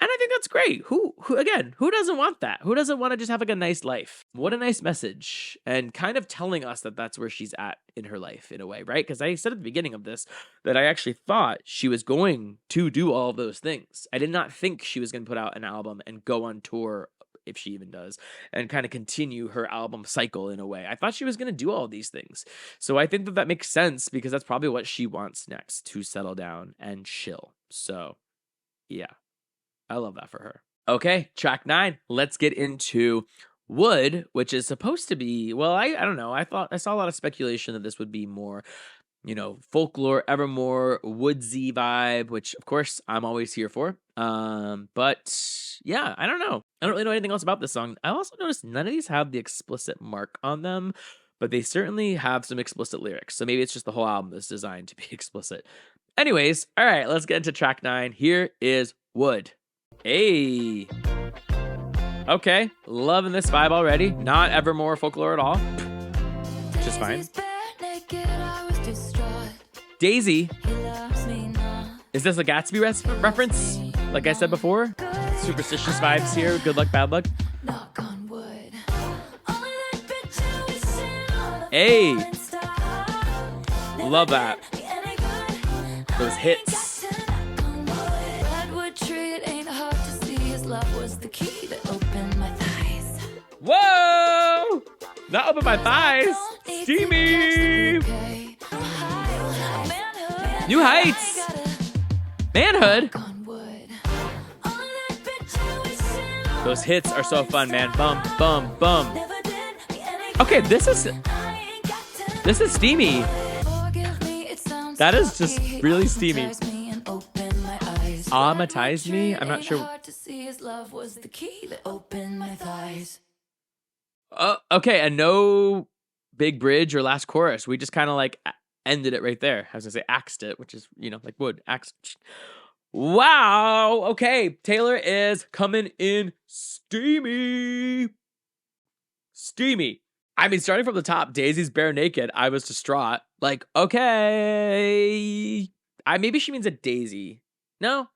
And I think that's great. Who again, who doesn't want that? Who doesn't want to just have like a nice life? What a nice message. And kind of telling us that that's where she's at in her life in a way, right? Because I said at the beginning of this that I actually thought she was going to do all of those things. I did not think she was going to put out an album and go on tour, if she even does, and kind of continue her album cycle in a way. I thought she was going to do all these things. So I think that that makes sense because that's probably what she wants next, to settle down and chill. So yeah. I love that for her. Okay, track 9. Let's get into Wood, which is supposed to be, well, I don't know. I saw a lot of speculation that this would be more, folklore, evermore, woodsy vibe, which of course I'm always here for. But yeah, I don't know. I don't really know anything else about this song. I also noticed none of these have the explicit mark on them, but they certainly have some explicit lyrics. So maybe it's just the whole album is designed to be explicit. Anyways, all right, let's get into track 9. Here is Wood. Hey. Okay, loving this vibe already. Not evermore folklore at all. Just fine. Daisy. Is this a Gatsby reference? Like I said before? Superstitious vibes here. Good luck, bad luck. Hey. Love that. Those hits. Whoa! Not open my thighs. Steamy. New heights. Manhood. Those hits are so fun, man. Bum, bum, bum. Okay, this is steamy. That is just really steamy. Amatize me? I'm not sure. Okay, and no big bridge or last chorus. We just kind of like ended it right there. I was gonna say axed it, which is, like wood. Axed. Wow. Okay, Taylor is coming in steamy. Steamy. I mean, starting from the top, Daisy's bare naked. I was distraught. Like, okay. Maybe she means a daisy. No?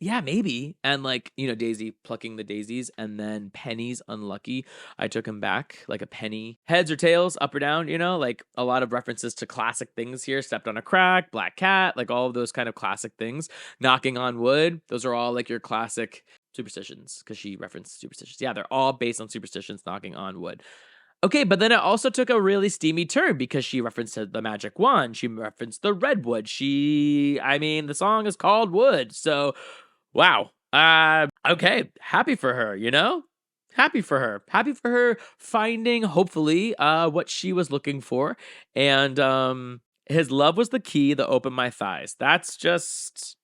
Yeah, maybe. And like, Daisy plucking the daisies, and then Penny's unlucky. I took him back like a penny. Heads or tails, up or down, like a lot of references to classic things here. Stepped on a crack, black cat, like all of those kind of classic things. Knocking on wood. Those are all like your classic superstitions because she referenced superstitions. Yeah, they're all based on superstitions, knocking on wood. Okay, but then it also took a really steamy turn because she referenced the magic wand. She referenced the redwood. The song is called Wood. So, wow. Okay, happy for her, Happy for her. Happy for her finding, hopefully, what she was looking for. And his love was the key that opened my thighs. That's just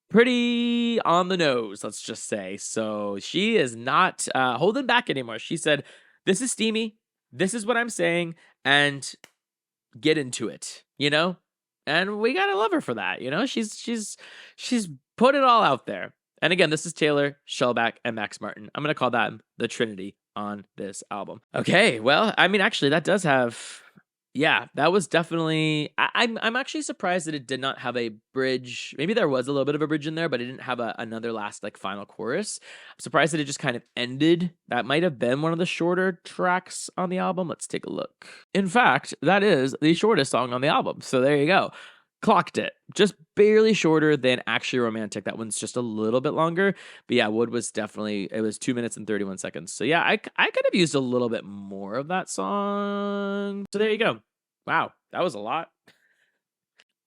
pretty on the nose, let's just say. So she is not holding back anymore. She said, this is steamy. This is what I'm saying. And get into it, And we gotta love her for that, She's put it all out there. And again, this is Taylor, Shellback, and Max Martin. I'm gonna call that the Trinity on this album. Okay, well, actually, that does have. Yeah, that was definitely. I'm actually surprised that it did not have a bridge. Maybe there was a little bit of a bridge in there, but it didn't have another last like final chorus. I'm surprised that it just kind of ended. That might have been one of the shorter tracks on the album. Let's take a look. In fact, that is the shortest song on the album. So there you go. Clocked it. Just barely shorter than Actually Romantic. That one's just a little bit longer. But yeah, Wood was definitely, it was 2 minutes and 31 seconds. So yeah, I could have used a little bit more of that song. So there you go. Wow, that was a lot.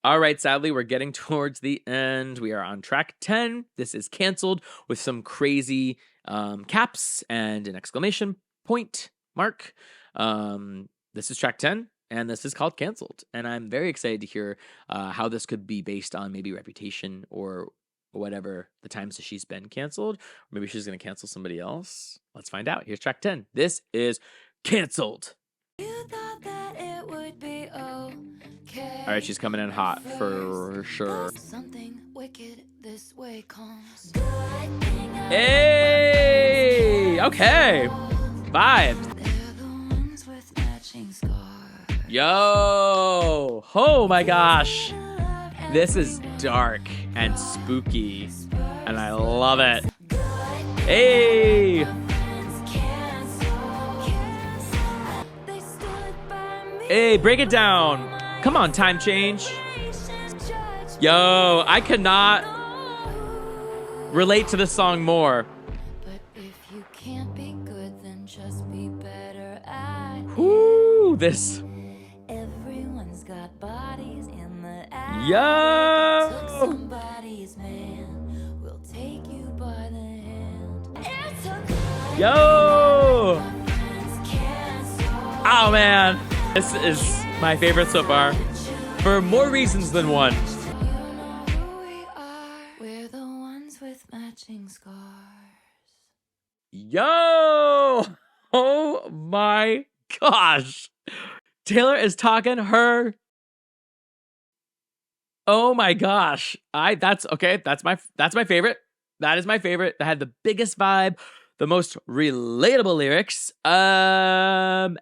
All right, sadly, we're getting towards the end. We are on track 10. This is Canceled with some crazy caps and an exclamation point mark. This is track 10. And this is called Canceled. And I'm very excited to hear how this could be based on maybe Reputation or whatever the times that she's been canceled. Or maybe she's going to cancel somebody else. Let's find out. Here's track 10. This is Canceled. You thought that it would be okay. All right, she's coming in hot for sure. Something wicked this way comes. Hey! Okay. Vibes. Yo! Oh my gosh. This is dark. and spooky, and I love it. Hey! Hey, break it down. Come on, time change. Yo, I could not relate to this song more. But if you can't be good, then just be better at Whoo, this. Everyone's got bodies in the Yo! Took somebody's man. We'll take you by the hand. It took Yo! Oh man, this is my favorite so far for more reasons than one. You know who we are. We're the ones with matching scars. Yo! Oh my gosh. Taylor is talking her. Oh my gosh. That's my favorite. That is my favorite. That had the biggest vibe, the most relatable lyrics. And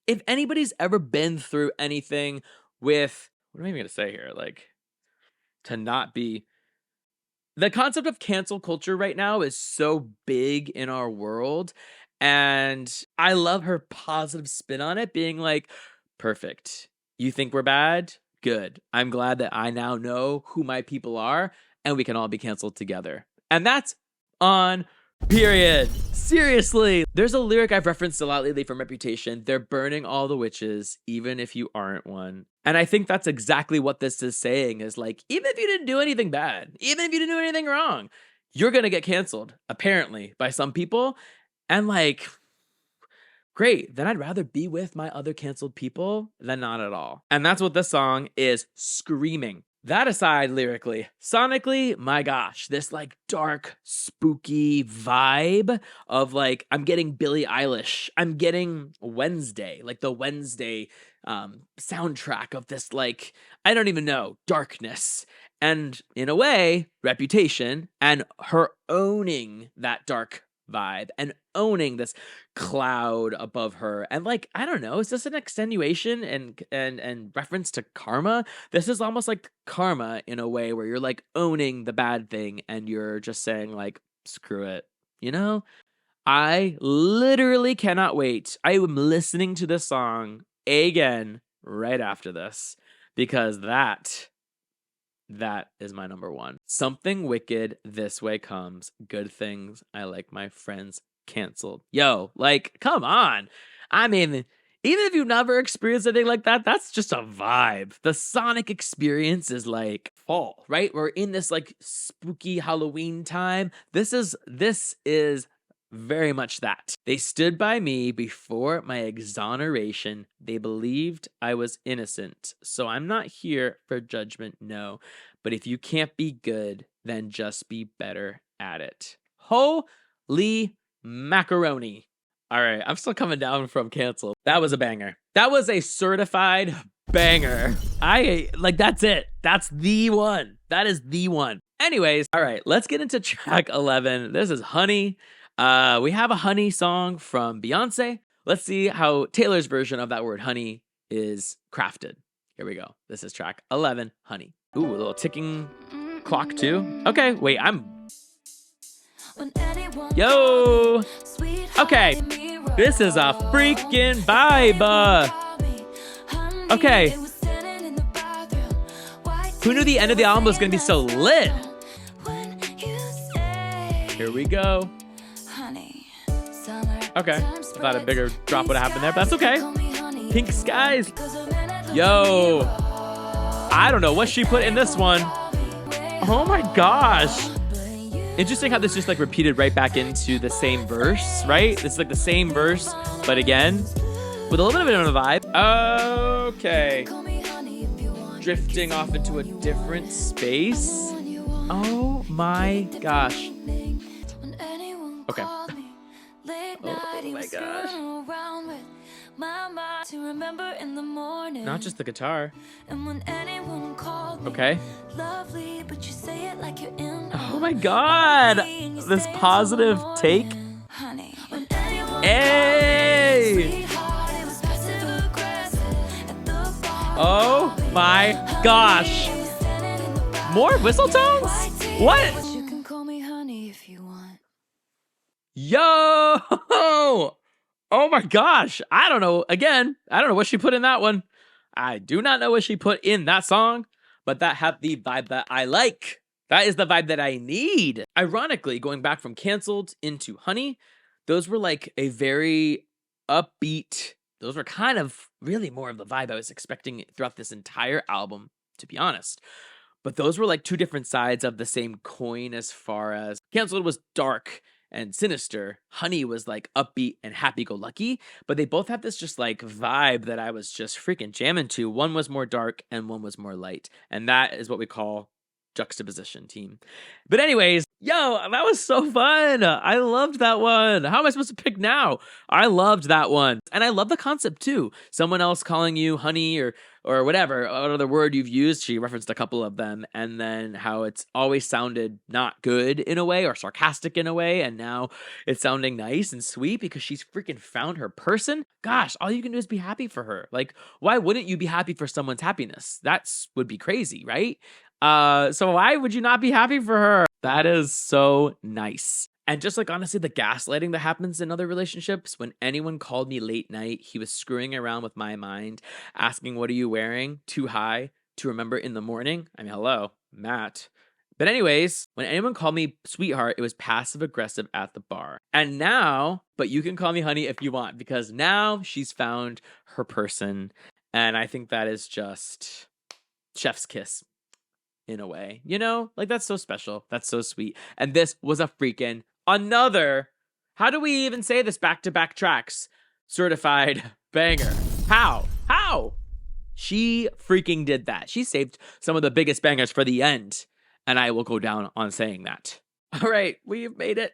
if anybody's ever been through anything with, what am I even gonna say here? Like, to not be. The concept of cancel culture right now is so big in our world. And I love her positive spin on it, being like, perfect. You think we're bad? Good. I'm glad that I now know who my people are, and we can all be canceled together. And that's on period. Seriously. There's a lyric I've referenced a lot lately from Reputation. They're burning all the witches, even if you aren't one. And I think that's exactly what this is saying, is like, even if you didn't do anything bad, even if you didn't do anything wrong, you're going to get canceled, apparently, by some people. And like, great, then I'd rather be with my other canceled people than not at all. And that's what this song is screaming. That aside, lyrically, sonically, my gosh, this like dark, spooky vibe of like, I'm getting Billie Eilish. I'm getting Wednesday, like the Wednesday soundtrack of this, like, I don't even know, darkness. And in a way, Reputation and her owning that dark vibe and owning this cloud above her, and like, I don't know, is this an extenuation and reference to karma? This is almost like karma in a way, where you're like owning the bad thing and you're just saying like, screw it, you know? I literally cannot wait. I am listening to this song again right after this, because that is my number one. Something wicked this way comes. Good things I like my friends canceled. Yo, like, come on. I mean, even if you've never experienced anything like that, that's just a vibe. The sonic experience is like fall, right? We're in this like spooky Halloween time. This is very much that. They stood by me before my exoneration. They believed I was innocent. So I'm not here for judgment, no. But if you can't be good, then just be better at it. Holy macaroni. All right, I'm still coming down from cancel. That was a banger. That was a certified banger. That's it. That's the one. That is the one. Anyways, all right, let's get into track 11. This is Honey. We have a honey song from Beyonce. Let's see how Taylor's version of that word honey is crafted. Here we go. This is track 11, Honey. Ooh, a little ticking clock too. Okay, wait, Yo! Okay, this is a freaking vibe. Okay. Who knew the end of the album was gonna be so lit? Here we go. Okay, I thought a bigger drop would have happened there, but that's okay. Pink skies. Yo, I don't know what she put in this one. Oh my gosh. Interesting how this just like repeated right back into the same verse, right? It's like the same verse, but again, with a little bit of a vibe. Okay. Drifting off into a different space. Oh my gosh. Okay. Oh my gosh. Not just the guitar. Okay. Oh my god. This positive take. Hey. Oh my gosh. More whistle tones? What? You can call me honey if you want. Yo! Oh my gosh. I don't know. Again, I don't know what she put in that one. I do not know what she put in that song, but that had the vibe that I like. That is the vibe that I need. Ironically, going back from Canceled into Honey, those were like a very upbeat, those were kind of really more of the vibe I was expecting throughout this entire album, to be honest. But those were like two different sides of the same coin as far as Canceled was dark and sinister. Honey was like upbeat and happy-go-lucky, but they both had this just like vibe that I was just freaking jamming to. One was more dark and one was more light. And that is what we call juxtaposition, team. But anyways, yo, that was so fun. I loved that one. How am I supposed to pick now? I loved that one. And I love the concept too. Someone else calling you honey or whatever, other word you've used. She referenced a couple of them, and then how it's always sounded not good in a way or sarcastic in a way, and now it's sounding nice and sweet because she's freaking found her person. Gosh, all you can do is be happy for her. Like, why wouldn't you be happy for someone's happiness? That's would be crazy, right? So why would you not be happy for her? That is so nice. And just like honestly, the gaslighting that happens in other relationships, when anyone called me late night, he was screwing around with my mind, asking, what are you wearing? Too high to remember in the morning? I mean, hello, Matt. But anyways, when anyone called me sweetheart, it was passive aggressive at the bar. And now, but you can call me honey if you want, because now she's found her person. And I think that is just chef's kiss. In a way, you know, like that's so special. That's so sweet. And this was a freaking another, how do we even say this back-to-back tracks? Certified banger. How? She freaking did that. She saved some of the biggest bangers for the end. And I will go down on saying that. All right, we've made it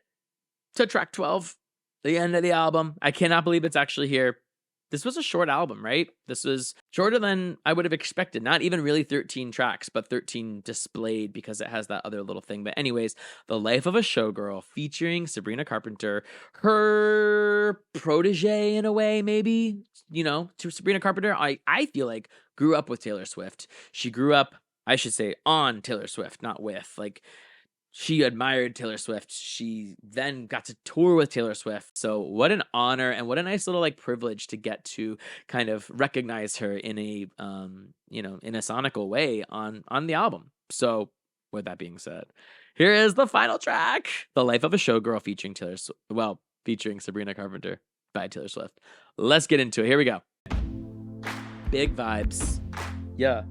to track 12, the end of the album. I cannot believe it's actually here. This was a short album, right? This was shorter than I would have expected. Not even really 13 tracks, but 13 displayed because it has that other little thing. But anyways, The Life of a Showgirl featuring Sabrina Carpenter, her protege in a way, maybe, you know, to Sabrina Carpenter. I feel like grew up with Taylor Swift. She grew up, I should say, on Taylor Swift, not with. Like, she admired Taylor Swift. She then got to tour with Taylor Swift. So what an honor and what a nice little like privilege to get to kind of recognize her in a you know, in a sonical way on the album. So with that being said, here is the final track, The Life of a Showgirl featuring Sabrina Carpenter by Taylor Swift. Let's get into it. Here we go. Big vibes. Yeah.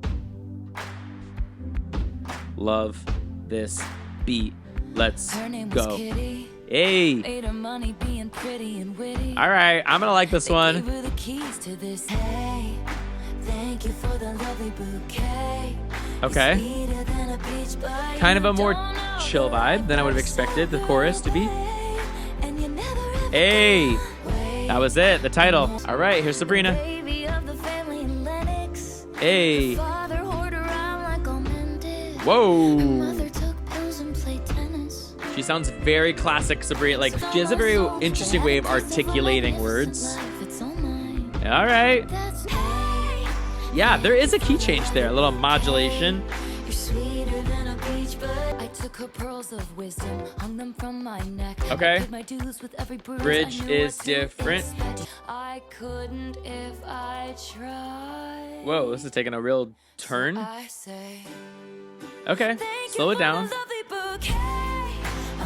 Love this beat. Let's go. Hey. All right, I'm gonna like this one. Okay. Kind of a more chill vibe than I would have expected the chorus to be. Hey. That was it, the title. All right, here's Sabrina. Hey. Whoa. She sounds very classic Sabrina. Like, she has a very interesting way of articulating words. All right. Yeah, there is a key change there. A little modulation. Okay. Bridge is different. Whoa, this is taking a real turn. Okay, slow it down.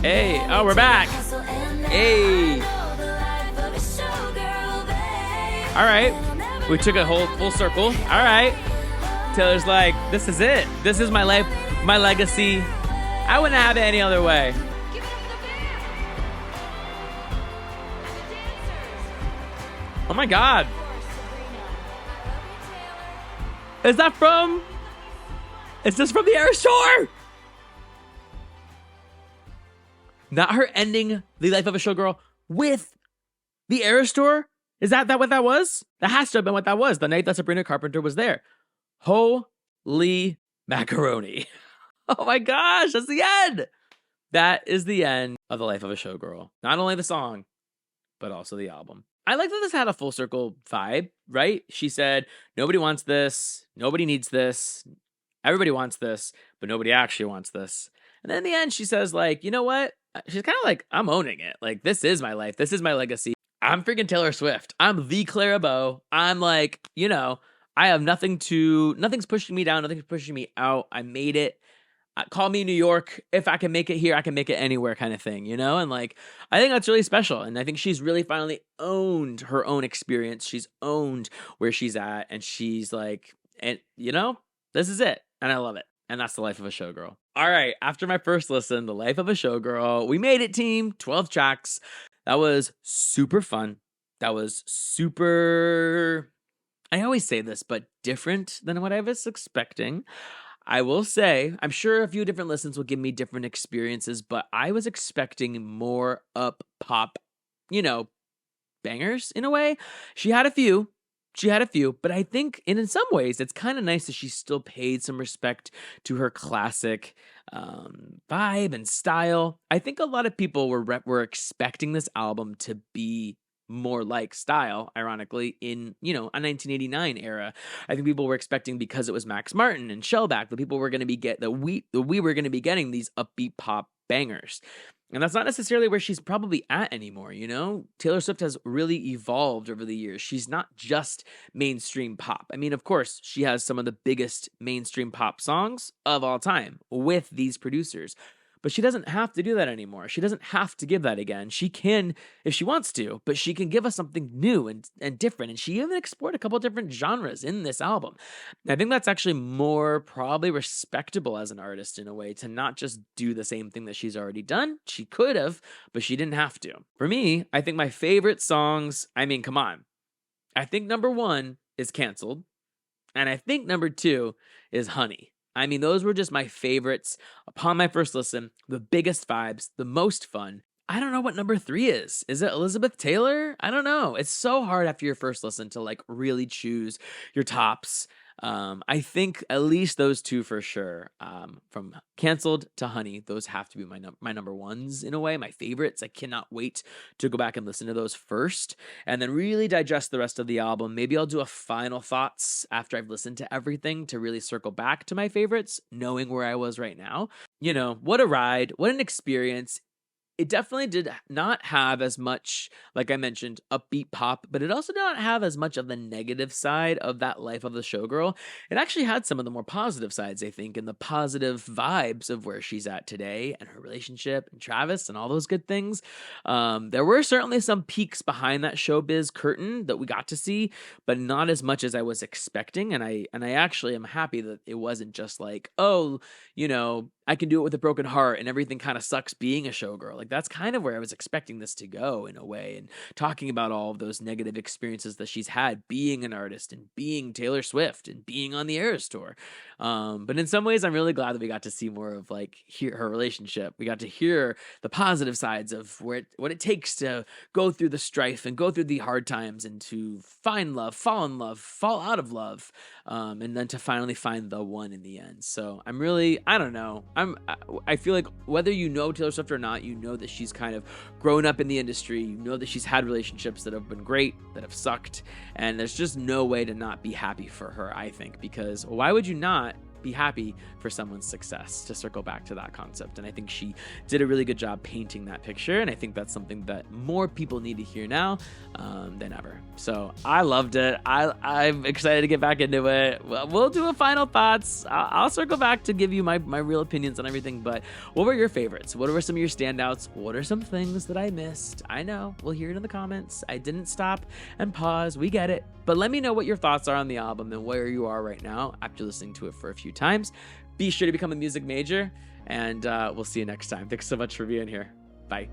Hey, oh, we're back. Hey. All right, we took a whole full circle. All right. Taylor's like, this is it. This is my life, my legacy. I wouldn't have it any other way. Oh my God. Is this from the Eras Tour? Not her ending The Life of a Showgirl with the Eras Tour? Is that what that was? That has to have been what that was. The night that Sabrina Carpenter was there. Holy macaroni. Oh my gosh, that's the end. That is the end of The Life of a Showgirl. Not only the song, but also the album. I like that this had a full circle vibe, right? She said, nobody wants this. Nobody needs this. Everybody wants this, but nobody actually wants this. And then in the end, she says, like, you know what? She's kind of like, I'm owning it. Like, this is my life. This is my legacy. I'm freaking Taylor Swift. I'm the Clara Bow. I'm like, I have nothing's pushing me down. Nothing's pushing me out. I made it. Call me New York. If I can make it here, I can make it anywhere kind of thing, And like, I think that's really special. And I think she's really finally owned her own experience. She's owned where she's at. And she's like, and this is it. And I love it. And that's the life of a showgirl. All right. After my first listen, the life of a showgirl, we made it, team. 12 tracks. That was super fun. That was super, I always say this, but different than what I was expecting. I will say, I'm sure a few different listens will give me different experiences, but I was expecting more up pop, bangers in a way. She had a few, but I think in some ways it's kind of nice that she still paid some respect to her classic vibe and style. I think a lot of people were expecting this album to be more like Style, ironically, in, a 1989 era. I think people were expecting, because it was Max Martin and Shellback, that people were going to be we were going to be getting these upbeat pop bangers. And that's not necessarily where she's probably at anymore, Taylor Swift has really evolved over the years. She's not just mainstream pop. I mean, of course, she has some of the biggest mainstream pop songs of all time with these producers. But she doesn't have to do that anymore. She doesn't have to give that again. She can, if she wants to, but she can give us something new and different. And she even explored a couple different genres in this album. And I think that's actually more probably respectable as an artist in a way, to not just do the same thing that she's already done. She could have, but she didn't have to. For me, I think my favorite songs, I mean, come on. I think number 1 is Canceled. And I think number 2 is Honey. I mean, those were just my favorites upon my first listen, the biggest vibes, the most fun. I don't know what number 3 is. Is it Elizabeth Taylor? I don't know. It's so hard after your first listen to like really choose your tops. I think at least those 2 for sure. From Canceled to Honey, those have to be my number 1s in a way, my favorites. I cannot wait to go back and listen to those first, and then really digest the rest of the album. Maybe I'll do a final thoughts after I've listened to everything to really circle back to my favorites, knowing where I was right now. What a ride, what an experience. It definitely did not have as much, like I mentioned, upbeat pop, but it also did not have as much of the negative side of that life of the showgirl. It actually had some of the more positive sides, I think, and the positive vibes of where she's at today and her relationship and Travis and all those good things. There were certainly some peaks behind that showbiz curtain that we got to see, but not as much as I was expecting. And I actually am happy that it wasn't just like, I can do it with a broken heart and everything kind of sucks being a showgirl. Like, that's kind of where I was expecting this to go in a way, and talking about all of those negative experiences that she's had being an artist and being Taylor Swift and being on the Eras tour. But in some ways, I'm really glad that we got to see more of her relationship. We got to hear the positive sides of what it takes to go through the strife and go through the hard times and to find love, fall in love, fall out of love, and then to finally find the one in the end. So I don't know. I feel like whether you know Taylor Swift or not, you know that she's kind of grown up in the industry. You know that she's had relationships that have been great, that have sucked, and there's just no way to not be happy for her, I think, because why would you not be happy for someone's success, to circle back to that concept? And I think she did a really good job painting that picture, and I think that's something that more people need to hear now than ever. So I loved it. I'm excited to get back into it. We'll do a final thoughts. I'll circle back to give you my real opinions on everything, but what were your favorites? What were some of your standouts? What are some things that I missed? I know, we'll hear it in the comments. I didn't stop and pause. We get it. But let me know what your thoughts are on the album and where you are right now after listening to it for a few times. Be sure to become a music major, and we'll see you next time. Thanks so much for being here. Bye.